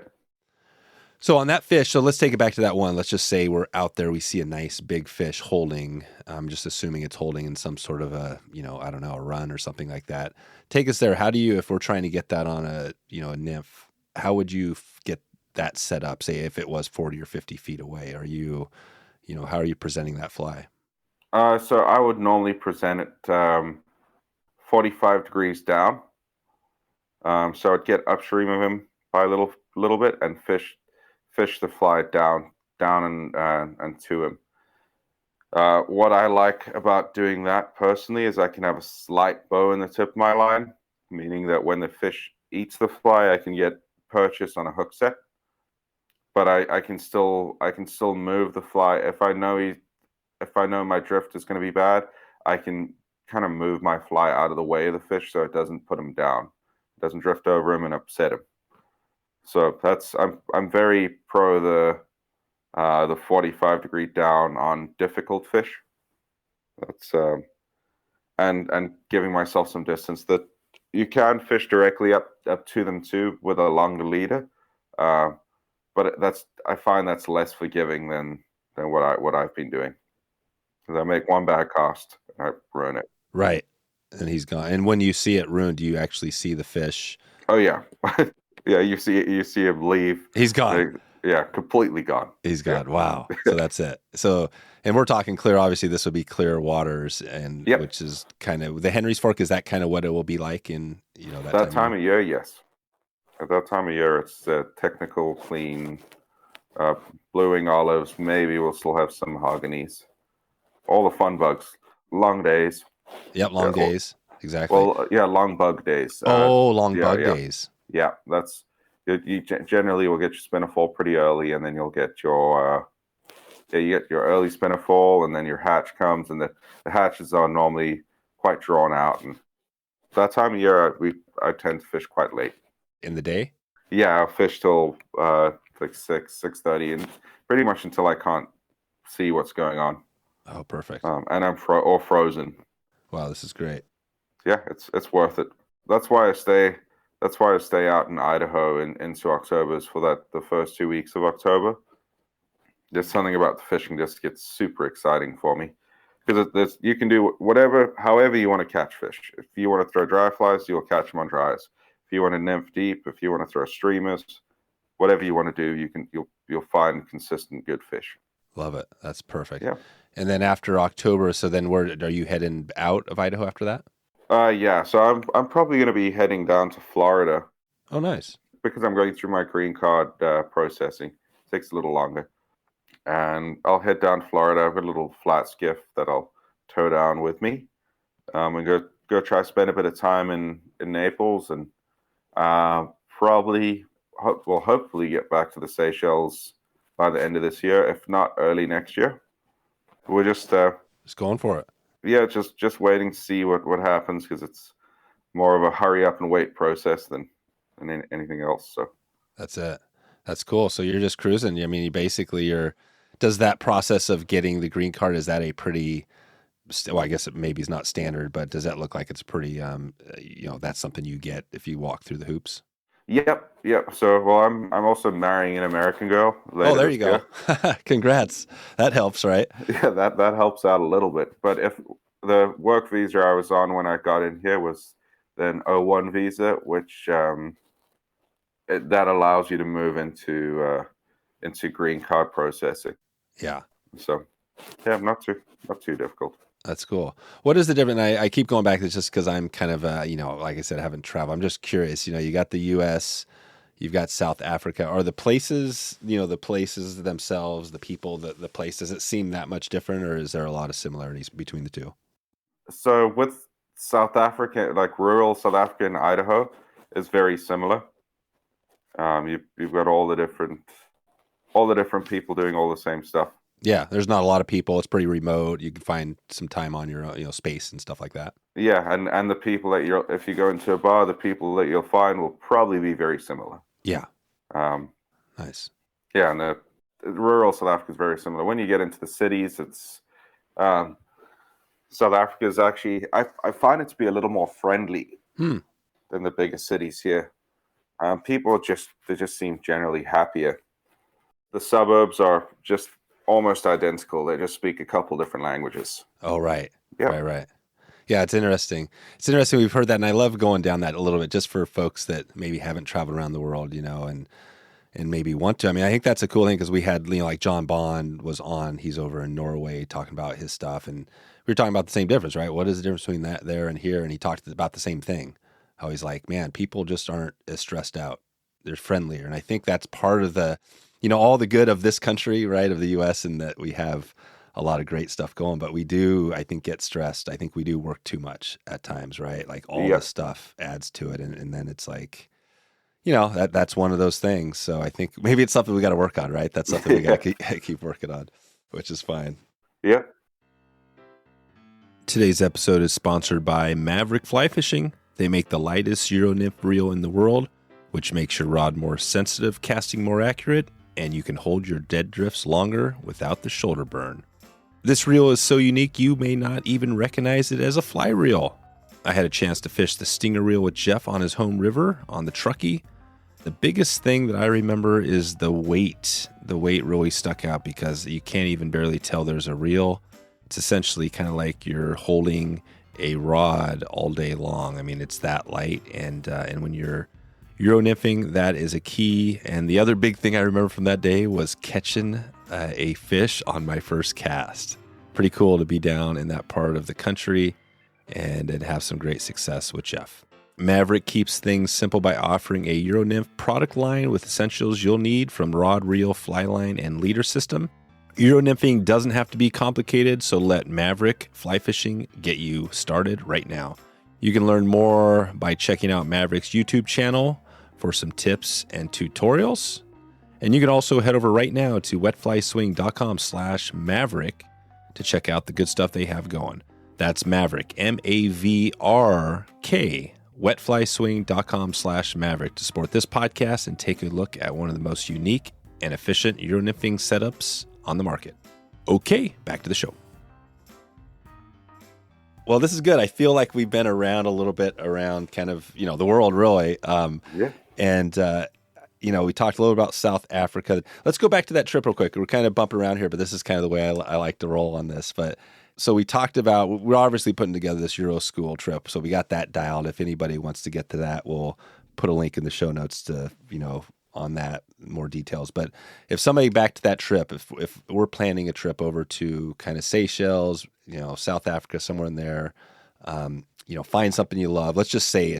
So on that fish, so let's take it back to that one. Let's just say we're out there. We see a nice big fish holding. I'm just assuming it's holding in some sort of a run or something like that. Take us there. How do you, if we're trying to get that on a nymph, how would you get that set up? Say if it was 40 or 50 feet away, how are you presenting that fly? So I would normally present it 45 degrees down. So I'd get upstream of him by a little bit and fish the fly down and to him. What I like about doing that personally is I can have a slight bow in the tip of my line, meaning that when the fish eats the fly, I can get purchase on a hook set. But I can still move the fly if I know my drift is going to be bad. I can kind of move my fly out of the way of the fish so it doesn't put him down, it doesn't drift over him and upset him. So I'm very pro the 45 degree down on difficult fish. That's and giving myself some distance that you can fish directly up to them too with a longer leader. But I find that's less forgiving than what I've been doing. Because I make one bad cast and I ruin it. Right. And he's gone. And when you see it ruined, do you actually see the fish? Oh yeah. Yeah, you see him leave. He's gone. Yeah, completely gone. He's gone. Yeah. Wow. So that's it. So, and we're talking clear, obviously this would be clear waters, and which is kind of the Henry's Fork. Is that kind of what it will be like in, that time of year? Yes. At that time of year, it's technical, clean, blueing olives. Maybe we'll still have some mahoganies. All the fun bugs. Long days. Yep, long days. Exactly. Well, long bug days. Bug days. Yeah, that's you generally will get your spinnerfall pretty early, and then you'll get your early spinnerfall, and then your hatch comes, and the hatches are normally quite drawn out. And that time of year, I tend to fish quite late in the day. Yeah, I'll fish till like 6:30, and pretty much until I can't see what's going on. Oh, perfect. And I'm frozen. Wow, this is great. Yeah, it's worth it. That's why I stay out in Idaho into October, for the first 2 weeks of October. There's something about the fishing just gets super exciting for me, because you can do however you want to catch fish. If you want to throw dry flies, you'll catch them on dries. If you want to nymph deep, if you want to throw streamers, whatever you want to do, you'll find consistent good fish. Love it. That's perfect. Yeah. And then after October, so then where are you heading out of Idaho after that? Yeah. So I'm probably going to be heading down to Florida. Oh, nice. Because I'm going through my green card processing. It takes a little longer. And I'll head down to Florida. I've got a little flat skiff that I'll tow down with me. And go try to spend a bit of time in Naples, and hopefully get back to the Seychelles by the end of this year, if not early next year. We're just going for it. Yeah, just waiting to see what happens, because it's more of a hurry up and wait process than anything else. So that's it. That's cool. So you're just cruising. I mean, does that process of getting the green card, is that a pretty, well, I guess it maybe is not standard, but does that look like it's pretty, that's something you get if you walk through the hoops? Yep. So, well, I'm also marrying an American girl. Oh, there you go. Congrats. That helps, right? Yeah, that helps out a little bit. But if the work visa I was on when I got in here was an O1 visa, which that allows you to move into green card processing. Yeah. So, yeah, not too difficult. That's cool. What is the difference? I keep going back to this just because I'm kind of, like I said, I haven't traveled. I'm just curious. You got the U.S., you've got South Africa. Are the places, the places themselves, the people, the place, does it seem that much different, or is there a lot of similarities between the two? So with South Africa, like rural South Africa and Idaho, is very similar. You've got all the different people doing all the same stuff. Yeah, there's not a lot of people. It's pretty remote. You can find some time on your own, space and stuff like that. Yeah, and the people that if you go into a bar, the people that you'll find will probably be very similar. Yeah. Nice. Yeah, and the rural South Africa is very similar. When you get into the cities, it's South Africa is actually, I find it to be a little more friendly than the bigger cities here. People just seem generally happier. The suburbs are just almost identical. They just speak a couple different languages. Oh, right. Yeah. Right. Yeah, it's interesting. It's interesting. We've heard that, and I love going down that a little bit just for folks that maybe haven't traveled around the world, and maybe want to. I mean, I think that's a cool thing because we had, like John Bond was on. He's over in Norway talking about his stuff, and we were talking about the same difference, right? What is the difference between that there and here? And he talked about the same thing. How he's like, man, people just aren't as stressed out. They're friendlier, and I think that's part of the, all the good of this country, right, of the U.S., and that we have a lot of great stuff going, but we do, I think, get stressed. I think we do work too much at times, right? Like all this stuff adds to it, and then it's like, that's one of those things. So I think maybe it's something we got to work on, right? That's something we got to keep working on, which is fine. Yeah. Today's episode is sponsored by Mavrk Fly Fishing. They make the lightest Euro nymph reel in the world, which makes your rod more sensitive, casting more accurate, and you can hold your dead drifts longer without the shoulder burn. This reel is so unique you may not even recognize it as a fly reel. I had a chance to fish the stinger reel with Jeff on his home river on the Truckee. The biggest thing that I remember is the weight. The weight really stuck out because you can't even barely tell there's a reel. It's essentially kind of like you're holding a rod all day long. I mean, it's that light, and when you're Euro nymphing, that is a key. And the other big thing I remember from that day was catching a fish on my first cast. Pretty cool to be down in that part of the country and have some great success with Jeff. Mavrk keeps things simple by offering a Euro nymph product line with essentials you'll need from rod, reel, fly line, and leader system. Euro nymphing doesn't have to be complicated, so let Mavrk Fly Fishing get you started right now. You can learn more by checking out Mavrk's YouTube channel for some tips and tutorials. And you can also head over right now to wetflyswing.com/Mavrk to check out the good stuff they have going. That's Mavrk, Mavrk, wetflyswing.com/Mavrk to support this podcast and take a look at one of the most unique and efficient Euro nymphing setups on the market. Okay, back to the show. Well, this is good. I feel like we've been around a little bit around kind of, the world really. And, we talked a little about South Africa. Let's go back to that trip real quick. We're kind of bumping around here, but this is kind of the way I like to roll on this. But so we talked about, we're obviously putting together this Euro school trip. So we got that dialed. If anybody wants to get to that, we'll put a link in the show notes to, on that, more details. But if somebody back to that trip, if we're planning a trip over to kind of Seychelles, South Africa, somewhere in there, find something you love. Let's say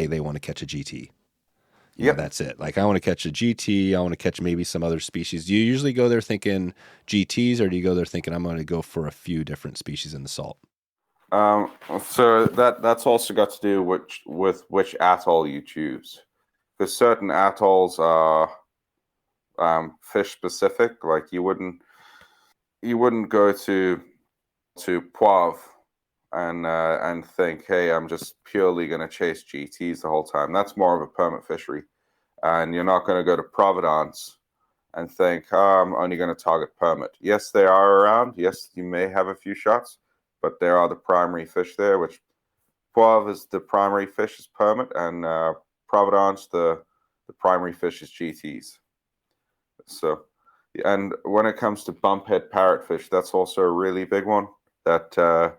they want to catch a GT. Yeah, that's it. Like, I want to catch a GT. I want to catch maybe some other species. Do you usually go there thinking GTs, or do you go there thinking I'm going to go for a few different species in the salt? So that's also got to do with which atoll you choose, because certain atolls are fish specific. Like you wouldn't go to Poivre and think, hey, I'm just purely going to chase GTs the whole time. That's more of a permit fishery, and you're not going to go to Providence and think, oh, I'm only going to target permit. Yes, they are around. Yes, you may have a few shots, but there are the primary fish there, which Poivre is the primary fish is permit, and Providence, the primary fish is GTs. So, and when it comes to bumphead parrotfish, that's also a really big one that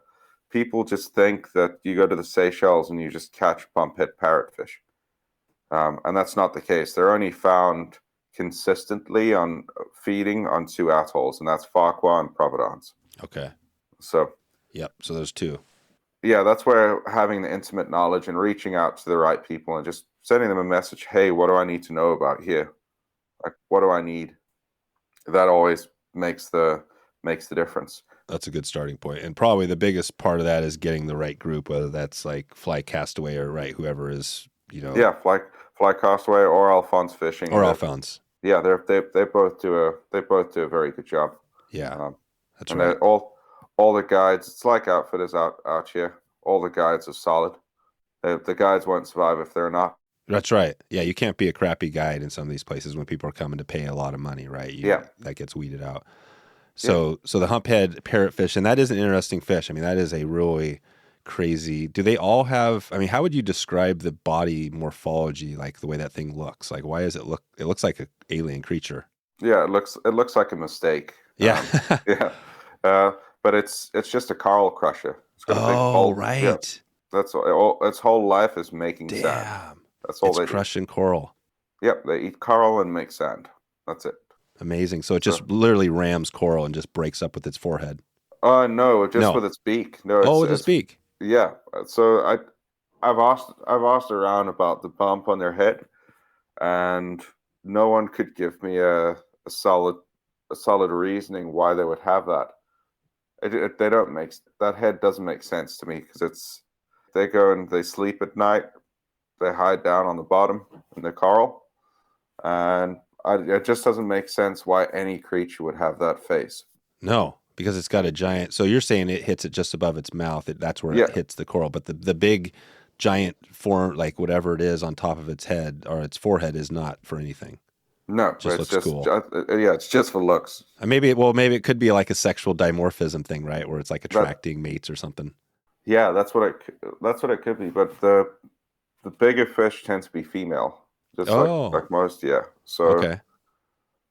people just think that you go to the Seychelles and you just catch bumphead parrotfish. And that's not the case. They're only found consistently on feeding on two atolls, and that's Farquhar and Providence. Okay. So, yep. So there's two. Yeah, that's where having the intimate knowledge and reaching out to the right people and just sending them a message, hey, what do I need to know about here? Like, what do I need? That always makes the difference. That's a good starting point. And probably the biggest part of that is getting the right group, whether that's like Fly Castaway or whoever is, Yeah, Fly Castaway or Alphonse Fishing. Or Alphonse. Yeah, they both do a very good job. Yeah. That's and right. All the guides, it's like outfitters out here. All the guides are solid. The guides won't survive if they're not. That's right. Yeah, you can't be a crappy guide in some of these places when people are coming to pay a lot of money, right? That gets weeded out. So the humphead parrotfish, and that is an interesting fish. I mean, that is a really crazy. Do they all have? I mean, how would you describe the body morphology, like the way that thing looks? Like, why does it look? It looks like an alien creature. Yeah, it looks like a mistake. Yeah, but it's just a coral crusher. It's got a big hole. Right. Yeah. That's all. Its whole life is making Damn. sand. That's all they crushing coral. Yep, they eat coral and make sand. That's it. Amazing. So it just literally rams coral and just breaks up with its forehead. No, with its beak. No, with its beak. Yeah. So I've asked around about the bump on their head, and no one could give me a solid reasoning why they would have that. They don't make that head doesn't make sense to me, because they go and they sleep at night. They hide down on the bottom in the coral, and it just doesn't make sense why any creature would have that face. No, because it's got a giant. So you're saying it hits it just above its mouth. That's where it hits the coral. But the big giant form, like whatever it is on top of its head or its forehead, is not for anything. No, just looks cool. It's just for looks. And maybe it could be like a sexual dimorphism thing, right? Where it's like attracting mates or something. Yeah, that's what it could be. But the bigger fish tend to be female, just like most. Yeah, so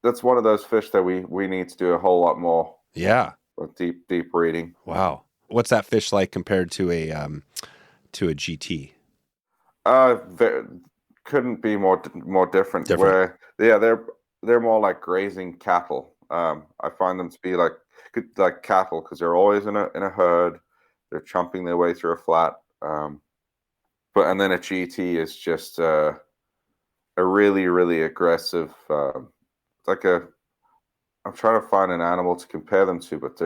that's one of those fish that we need to do a whole lot more. Yeah, with deep breeding. Wow, what's that fish like compared to a GT? Couldn't be more different. Where they're more like grazing cattle. I find them to be like cattle because they're always in a herd. They're chomping their way through a flat. And then a GT is just a really, really aggressive. I'm trying to find an animal to compare them to, but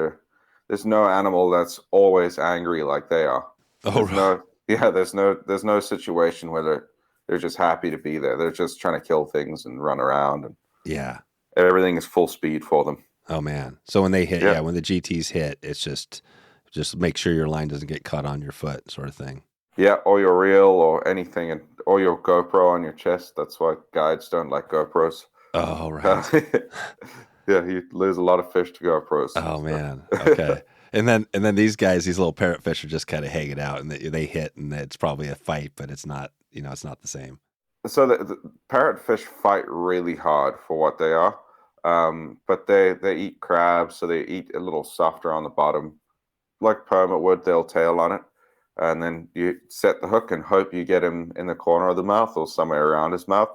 there's no animal that's always angry like they are. There's no situation where they're just happy to be there. They're just trying to kill things and run around, and everything is full speed for them. Oh man! So when they hit, when the GTs hit, it's just make sure your line doesn't get caught on your foot, sort of thing. Yeah, or your reel or anything, or your GoPro on your chest. That's why guides don't like GoPros. Oh, right. You lose a lot of fish to GoPros. Oh, man. Okay. and then these guys, these little parrotfish are just kind of hanging out, and they hit, and it's probably a fight, but it's not, it's not the same. So the parrotfish fight really hard for what they are, but they eat crabs, so they eat a little softer on the bottom. Like permit would, they'll tail on it. And then you set the hook and hope you get him in the corner of the mouth or somewhere around his mouth.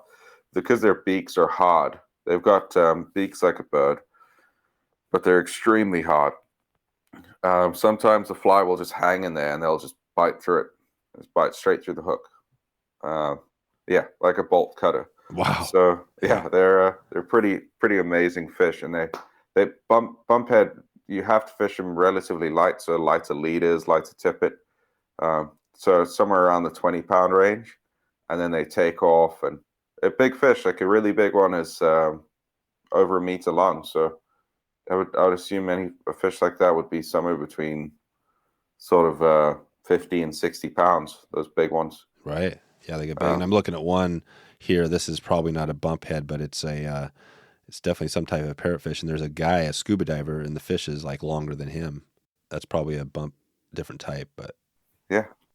Because their beaks are hard. They've got beaks like a bird, but they're extremely hard. Sometimes the fly will just hang in there and they'll just bite through it. Just bite straight through the hook. Like a bolt cutter. Wow. So they're pretty amazing fish, and they bumphead. you have to fish them relatively light, so lighter leaders, lighter tippet. So somewhere around the 20-pound range, and then they take off. And a big fish, like a really big one, is over a meter long. So I would assume a fish like that would be somewhere between sort of 50 and 60 pounds. Those big ones. Right. Yeah, they get big. And I'm looking at one here. This is probably not a bump head, but it's it's definitely some type of parrotfish. And there's a guy, a scuba diver, and the fish is like longer than him. That's probably a bump, different type, but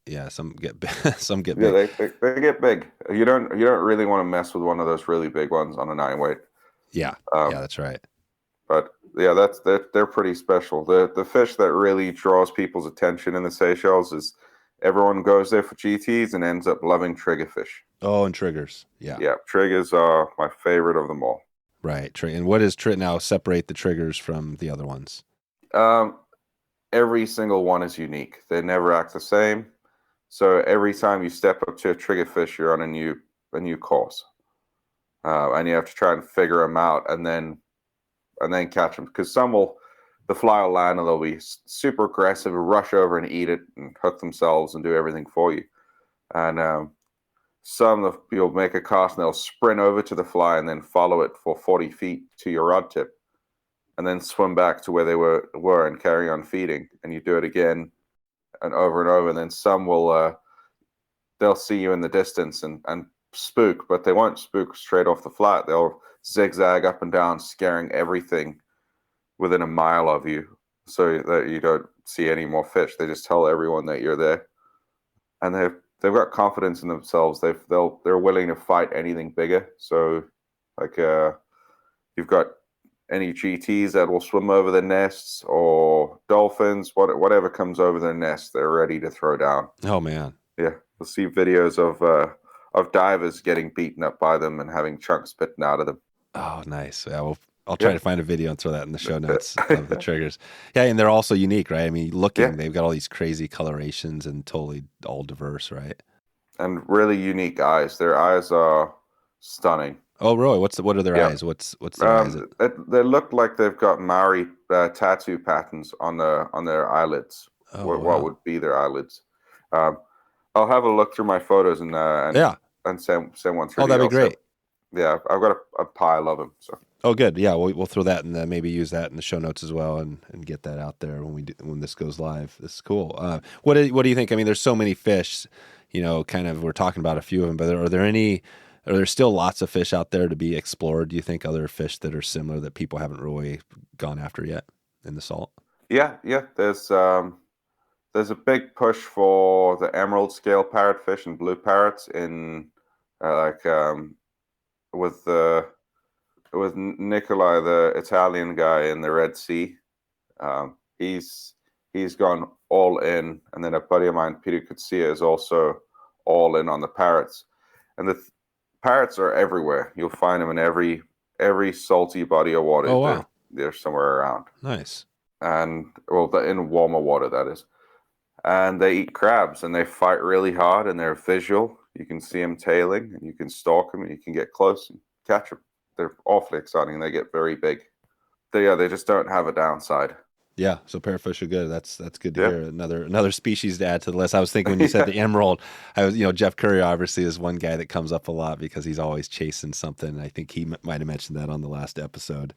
yeah, some get some get big. Yeah, they get big. You don't really want to mess with one of those really big ones on a 9-weight. Yeah, yeah, that's right. But yeah, they're pretty special. The fish that really draws people's attention in the Seychelles is everyone goes there for GTs and ends up loving triggerfish. Oh, and triggers. Yeah. Yeah, triggers are my favorite of them all. Right. And what does now separate the triggers from the other ones? Every single one is unique. They never act the same. So every time you step up to a triggerfish, you're on a new course. And you have to try and figure them out and then catch them. Because the fly will land and they'll be super aggressive, rush over and eat it and hook themselves and do everything for you. And you'll make a cast and they'll sprint over to the fly and then follow it for 40 feet to your rod tip and then swim back to where they were and carry on feeding. And you do it again and over. And then some will, they'll see you in the distance and spook, but they won't spook straight off the flat. They'll zigzag up and down, scaring everything within a mile of you so that you don't see any more fish. They just tell everyone that you're there. And they've got confidence in themselves. They're willing to fight anything bigger. So like you've got any GTs that will swim over the nests or dolphins, whatever comes over their nest, they're ready to throw down. Oh man. Yeah. We'll see videos of divers getting beaten up by them and having chunks bitten out of them. Oh, nice. Yeah, well, I'll try to find a video and throw that in the show notes of the triggers. Yeah, and they're also unique, right? I mean, they've got all these crazy colorations and totally all diverse, right? And really unique eyes. Their eyes are stunning. Oh, really? What are their eyes? What's their eyes? They look like they've got Maori tattoo patterns on their eyelids. Oh, what would be their eyelids? I'll have a look through my photos and send one through. Oh, that'd be great. Yeah, I've got a pile of them. So. Oh, good. Yeah, we'll throw that and maybe use that in the show notes as well, and get that out there when this goes live. This is cool. What do you think? I mean, there's so many fish. Kind of we're talking about a few of them, but are there still lots of fish out there to be explored? Do you think other fish that are similar that people haven't really gone after yet in the salt? Yeah. There's a big push for the emerald scale parrotfish and blue parrots in with Nikolai, the Italian guy in the Red Sea. He's gone all in, and then a buddy of mine, Peter Kutsia, is also all in on the parrots. And the parrots are everywhere. You'll find them in every salty body of water. Oh, wow. They're somewhere around. Nice. And in warmer water, that is. And they eat crabs, and they fight really hard, and they're visual. You can see them tailing, and you can stalk them, and you can get close and catch them. They're awfully exciting. They get very big. They just don't have a downside. Yeah, so parrotfish are good. That's good to hear. Another species to add to the list. I was thinking when you said the emerald, Jeff Currier obviously is one guy that comes up a lot because he's always chasing something. I think he might have mentioned that on the last episode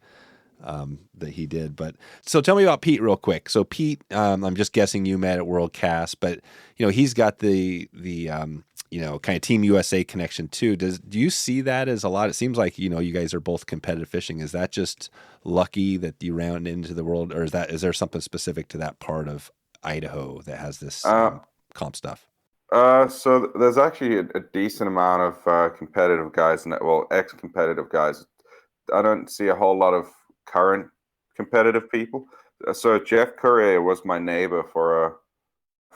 that he did. But so tell me about Pete real quick. So Pete, I'm just guessing you met at WorldCast, but he's got the kind of Team USA connection too. Do you see that as a lot? It seems like you guys are both competitive fishing. Is that just lucky that you round into the world, or is there something specific to that part of Idaho that has this comp stuff? So there's actually a decent amount of competitive guys, ex-competitive guys. I don't see a whole lot of current competitive people. So Jeff Currier was my neighbor for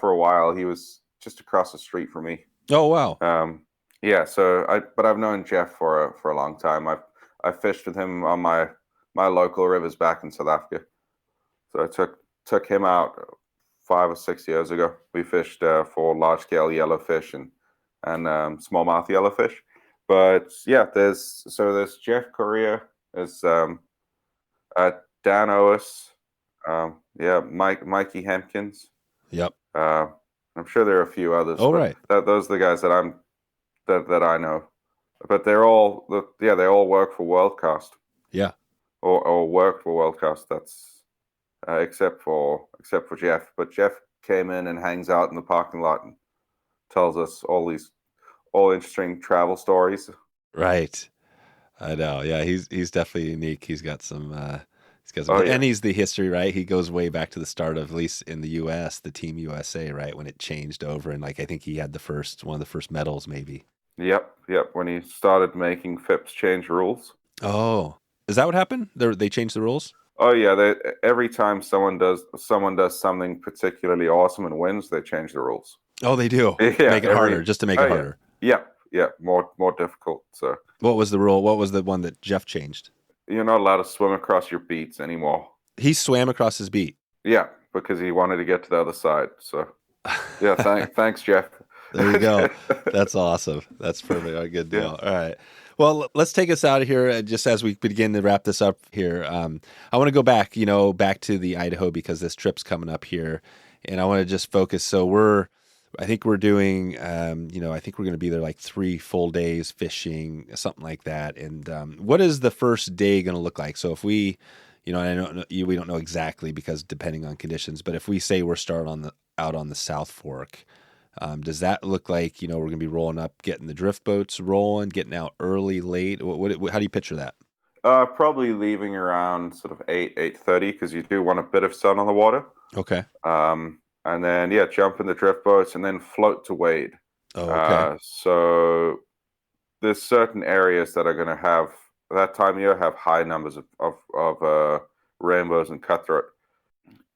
a while. He was just across the street from me. Oh wow. Yeah. So I've known Jeff for a long time. I fished with him on my local rivers back in South Africa. So I took him out 5 or 6 years ago. We fished for large scale yellowfish and smallmouth yellowfish. But yeah, there's Jeff Currier, there's Dan Oas, Mikey Hempkins. Yep. I'm sure there are a few others. Oh, right. Those are the guys that I know. But they all work for WorldCast. Yeah. Or worked for WorldCast. That's except for Jeff. But Jeff came in and hangs out in the parking lot and tells us all interesting travel stories. Right. I know. Yeah, he's definitely unique. He's got some Oh, yeah. and he's the history, right? He goes way back to the start of, at least in the US, the Team USA, right? When it changed over, and like I think he had one of the first medals maybe. Yep. When he started making FIPS change rules. Oh. Is that what happened? They changed the rules? Oh yeah, every time someone does something particularly awesome and wins, they change the rules. Oh, they do. Yeah, make it harder, just to make it harder. Yeah, more difficult. So, what was the rule? What was the one that Jeff changed? You're not allowed to swim across your beats anymore. He swam across his beat. Yeah, because he wanted to get to the other side. So, yeah, thanks, Jeff. There you go. That's awesome. That's perfect. A good deal. Yeah. All right. Well, let's take us out of here just as we begin to wrap this up here. I want to go back to the Idaho, because this trip's coming up here, and I want to just focus. So I think we're doing, I think we're going to be there like 3 full days fishing, something like that. And what is the first day going to look like? So if we, we don't know exactly, because depending on conditions, but if we say we're starting out on the South Fork, does that look like, we're going to be rolling up, getting the drift boats rolling, getting out early, late? How do you picture that? Probably leaving around sort of 8:30, because you do want a bit of sun on the water. Okay. And then, jump in the drift boats and then float to wade. Oh, okay. So there's certain areas that are going to have, that time of year, have high numbers of rainbows and cutthroat.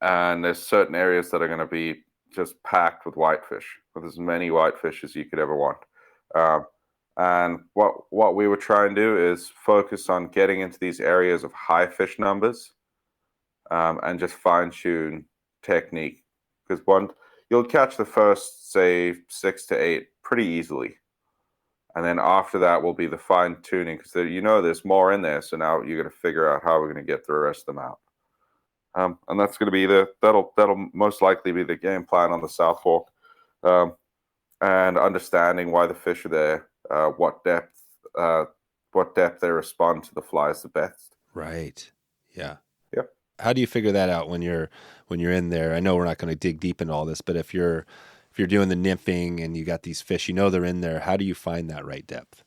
And there's certain areas that are going to be just packed with whitefish, with as many whitefish as you could ever want. And what we would try and do is focus on getting into these areas of high fish numbers, and just fine-tune technique. Because you'll catch the first, say, 6 to 8 pretty easily. And then after that will be the fine-tuning, because there's more in there. So now you're going to figure out how we're going to get the rest of them out. And that's going to be that'll most likely be the game plan on the South Fork. And understanding why the fish are there, what depth they respond to the flies the best. Right. Yeah. Yep. How do you figure that out when you're in there? I know we're not going to dig deep into all this, but if you're doing the nymphing and you got these fish, they're in there, how do you find that right depth?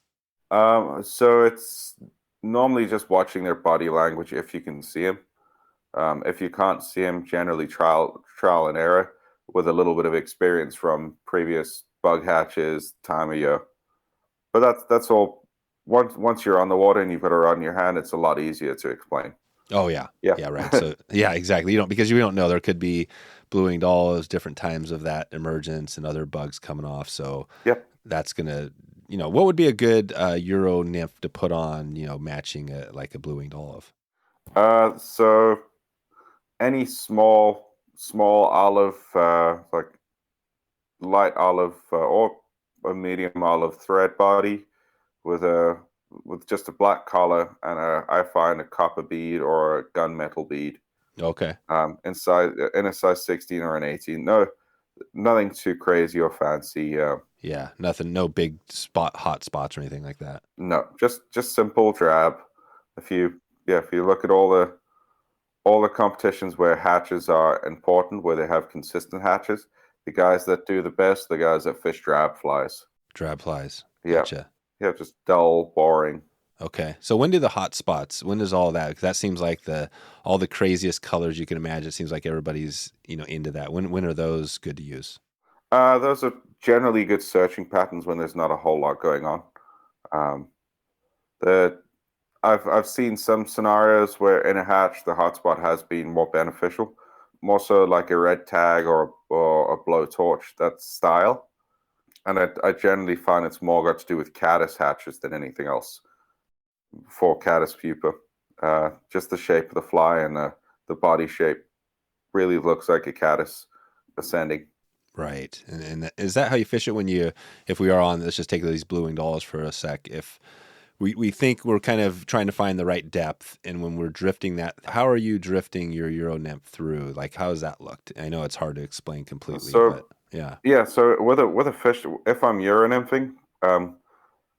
So it's normally just watching their body language if you can see them. If you can't see them, generally trial and error with a little bit of experience from previous bug hatches, time of year. But that's all. Once you're on the water and you've got a rod in your hand, it's a lot easier to explain. Oh yeah. Yeah. Yeah, right. So yeah, exactly. Because we don't know, there could be blue-winged olives, different times of that emergence and other bugs coming off. So that's gonna, what would be a good Euro nymph to put on, matching like a blue-winged olive? So any small olive, like light olive, or a medium olive thread body with just a black collar and I find a copper bead or a gunmetal bead. Okay. In a size 16 or an 18. No, nothing too crazy or fancy. Yeah, nothing. No big hot spots or anything like that. No, just simple drab. If you look at all the competitions where hatches are important, where they have consistent hatches, the guys that do the best, the guys that fish drab flies. Drab flies. Yeah. Gotcha. Yeah, just dull, boring. Okay. So when do the hot spots, when does all that, because that seems like all the craziest colors you can imagine. It seems like everybody's, into that. When are those good to use? Those are generally good searching patterns when there's not a whole lot going on. I've seen some scenarios where in a hatch the hotspot has been more beneficial, more so like a red tag or a blowtorch, that style. And I generally find it's more got to do with caddis hatches than anything else for caddis pupa. Just the shape of the fly and the body shape really looks like a caddis ascending. Right. And is that how you fish it if we are on, let's just take these blue-winged olives for a sec. we think we're kind of trying to find the right depth, and when we're drifting that, how are you drifting your Euro nymph through? Like, how has that looked? I know it's hard to explain completely, but yeah. Yeah, so with a fish, if I'm Euro nymphing,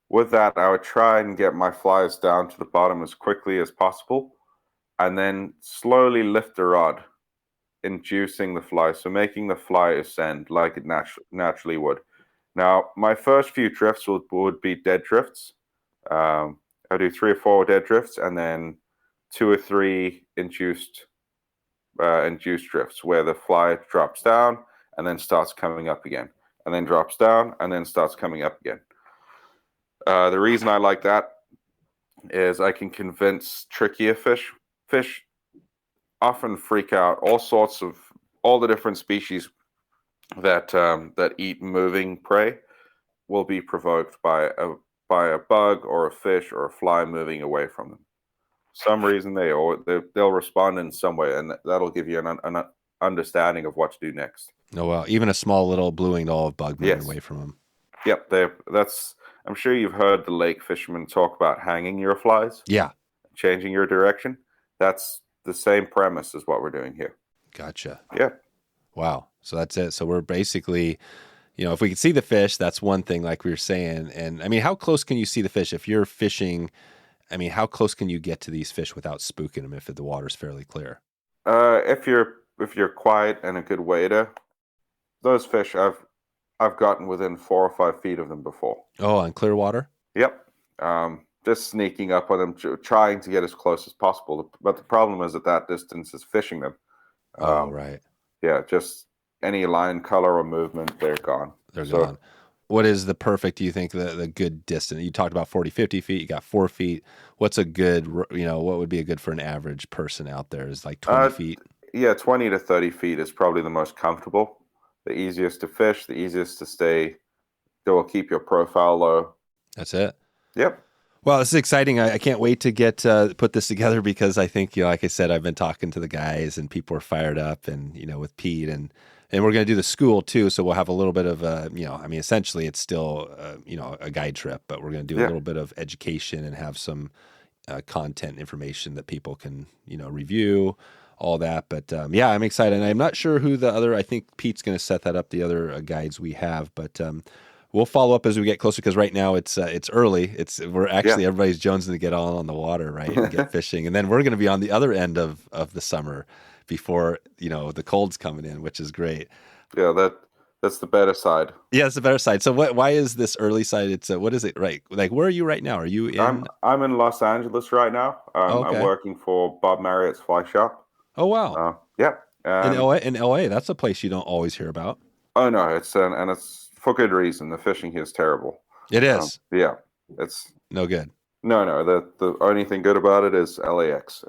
with that, I would try and get my flies down to the bottom as quickly as possible, and then slowly lift the rod, inducing the fly, so making the fly ascend like it naturally would. Now, my first few drifts would be dead drifts. I do 3 or 4 dead drifts, and then 2 or 3 induced drifts where the fly drops down and then starts coming up again, and then drops down and then starts coming up again. The reason I like that is I can convince trickier fish. Fish often freak out. All the different species that eat moving prey will be provoked by a bug or a fish or a fly moving away from them. For some reason they'll respond in some way, and that'll give you an understanding of what to do next. Oh well, even a small little blue-winged olive bug moving away from them. Yep, I'm sure you've heard the lake fishermen talk about hanging your flies. Yeah, changing your direction. That's the same premise as what we're doing here. Gotcha. Yeah. Wow. So that's it. So we're basically, if we can see the fish, that's one thing, like we were saying. And I mean, how close can you see the fish if you're fishing? I mean, how close can you get to these fish without spooking them if the water's fairly clear? If you're quiet and a good wader, those fish I've gotten within 4 or 5 feet of them before. Oh, on clear water? Yep. Just sneaking up on them, trying to get as close as possible. But the problem is at that distance is fishing them. Right. Yeah, just any line, color, or movement, they're gone. They're gone. What is the perfect, do you think, the good distance? You talked about 40, 50 feet. You got 4 feet. What's a good, what would be a good for an average person out there? Is like 20 feet? Yeah, 20 to 30 feet is probably the most comfortable. The easiest to fish, the easiest to stay. They will keep your profile low. That's it. Yep. Well, this is exciting. I can't wait to get put this together because I think, like I said, I've been talking to the guys and people are fired up, and with Pete, and we're going to do the school too. So we'll have a little bit of essentially it's still a guide trip, but we're going to do a little bit of education and have some content information that people can review, all that. But I'm excited. And I'm not sure who the other. I think Pete's going to set that up. The other guides we have, but. We'll follow up as we get closer because right now it's early. Everybody's jonesing to get on the water, right, and get fishing, and then we're going to be on the other end of the summer before the cold's coming in, which is great. Yeah, that's the better side. Yeah, it's the better side. So why is this early side? It's what is it? Right, like where are you right now? Are you in? I'm in Los Angeles right now. Okay. I'm working for Bob Marriott's fly shop. Oh wow. Yeah. In LA, that's a place you don't always hear about. Oh no, it's for good reason. The fishing here is terrible. It is. Yeah, it's no good. No. The only thing good about it is LAX.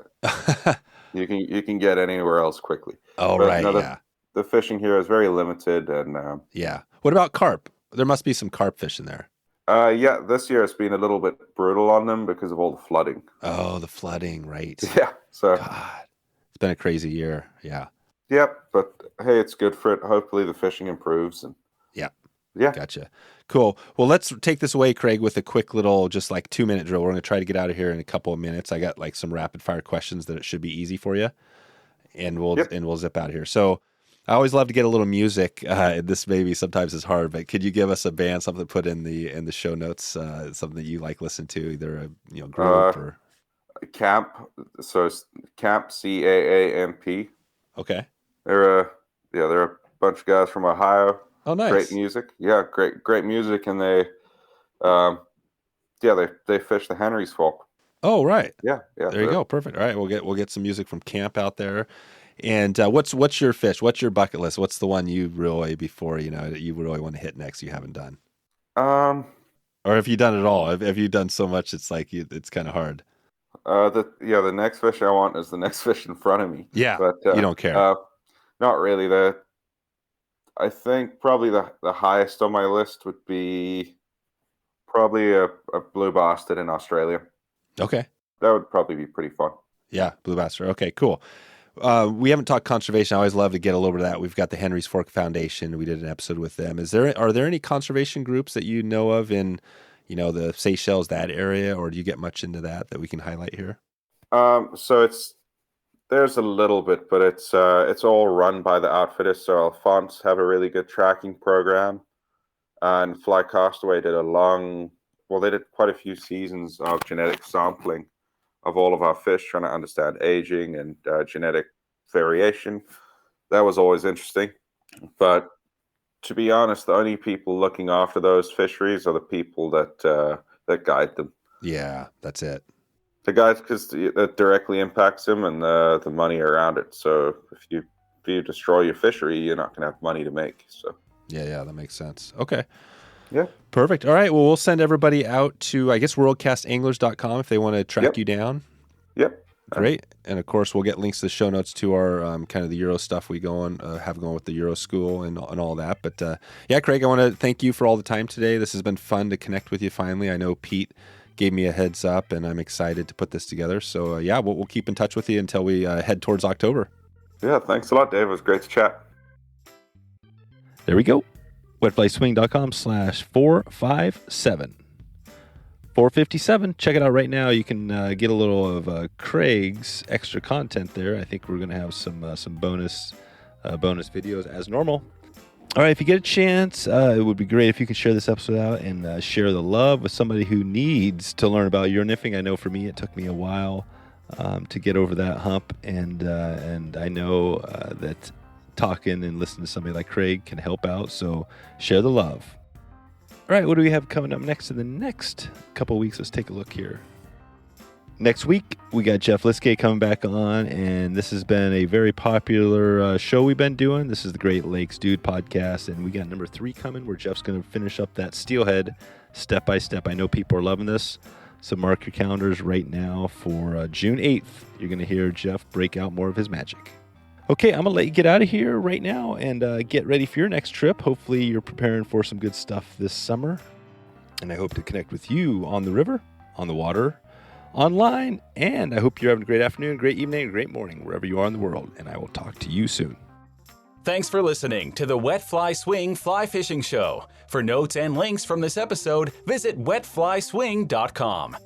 You can get anywhere else quickly. Oh, but, right. The fishing here is very limited, and yeah. What about carp? There must be some carp fish in there. Yeah. This year it's been a little bit brutal on them because of all the flooding. Oh, the flooding, right? Yeah. So God, it's been a crazy year. Yeah. Yep. But hey, it's good for it. Hopefully the fishing improves and. Yeah. Gotcha. Cool. Well, let's take this away, Craig, with a quick little, just like 2-minute drill. We're going to try to get out of here in a couple of minutes. I got like some rapid fire questions that it should be easy for you, and we'll zip out of here. So I always love to get a little music. This maybe sometimes is hard, but could you give us a band, something to put in the show notes, something that you like listen to, either a group or Camp. So it's Camp, CAAMP. Okay. They're a bunch of guys from Ohio. Oh, nice. Great music. Yeah, great music, and they fish the Henry's Fork. Oh, right. Yeah. There you go. Perfect. All right, we'll get some music from Camp out there. And what's your fish? What's your bucket list? What's the one you really that you really want to hit next you haven't done? Or have you done it all? Have you done so much? It's like it's kind of hard. The next fish I want is the next fish in front of me. Yeah, but you don't care. Not really. I think probably the highest on my list would be probably a blue bastard in Australia. Okay. That would probably be pretty fun. Yeah, blue bastard. Okay, cool. We haven't talked conservation. I always love to get a little bit of that. We've got the Henry's Fork Foundation. We did an episode with them. Are there any conservation groups that you know of in the Seychelles, that area, or do you get much into that we can highlight here? So there's a little bit, but it's all run by the outfitters. So Alphonse have a really good tracking program, and Fly Castaway did they did quite a few seasons of genetic sampling of all of our fish, trying to understand aging and genetic variation. That was always interesting. But to be honest, the only people looking after those fisheries are the people that guide them. Yeah, that's it. The guys, because that directly impacts them and the money around it. So if you destroy your fishery, you're not going to have money to make. So yeah, that makes sense. Okay. Yeah. Perfect. All right. Well, we'll send everybody out to, I guess, worldcastanglers.com if they want to track you down. Yep. Great. And of course, we'll get links to the show notes to our kind of the Euro stuff we have going with the Euro School and all that. But yeah, Craig, I want to thank you for all the time today. This has been fun to connect with you finally. I know Pete gave me a heads up, and I'm excited to put this together. So yeah, we'll keep in touch with you until we head towards October. Yeah, thanks a lot, Dave. It was great to chat. There we go. wetflyswing.com/457. 457. Check it out right now. You can get a little of Craig's extra content there. I think we're going to have some bonus videos as normal. All right, if you get a chance, it would be great if you could share this episode out and share the love with somebody who needs to learn about your nymphing. I know for me, it took me a while to get over that hump, and I know that talking and listening to somebody like Craig can help out. So share the love. All right, what do we have coming up next in the next couple of weeks? Let's take a look here. Next week, we got Jeff Liskay coming back on, and this has been a very popular show we've been doing. This is the Great Lakes Dude podcast, and we got number 3 coming where Jeff's going to finish up that steelhead step by step. I know people are loving this, so mark your calendars right now for June 8th. You're going to hear Jeff break out more of his magic. Okay, I'm going to let you get out of here right now and get ready for your next trip. Hopefully you're preparing for some good stuff this summer, and I hope to connect with you on the river, on the water, online, and I hope you're having a great afternoon, great evening, great morning, wherever you are in the world, and I will talk to you soon. Thanks for listening to the Wet Fly Swing Fly Fishing Show. For notes and links from this episode, visit wetflyswing.com.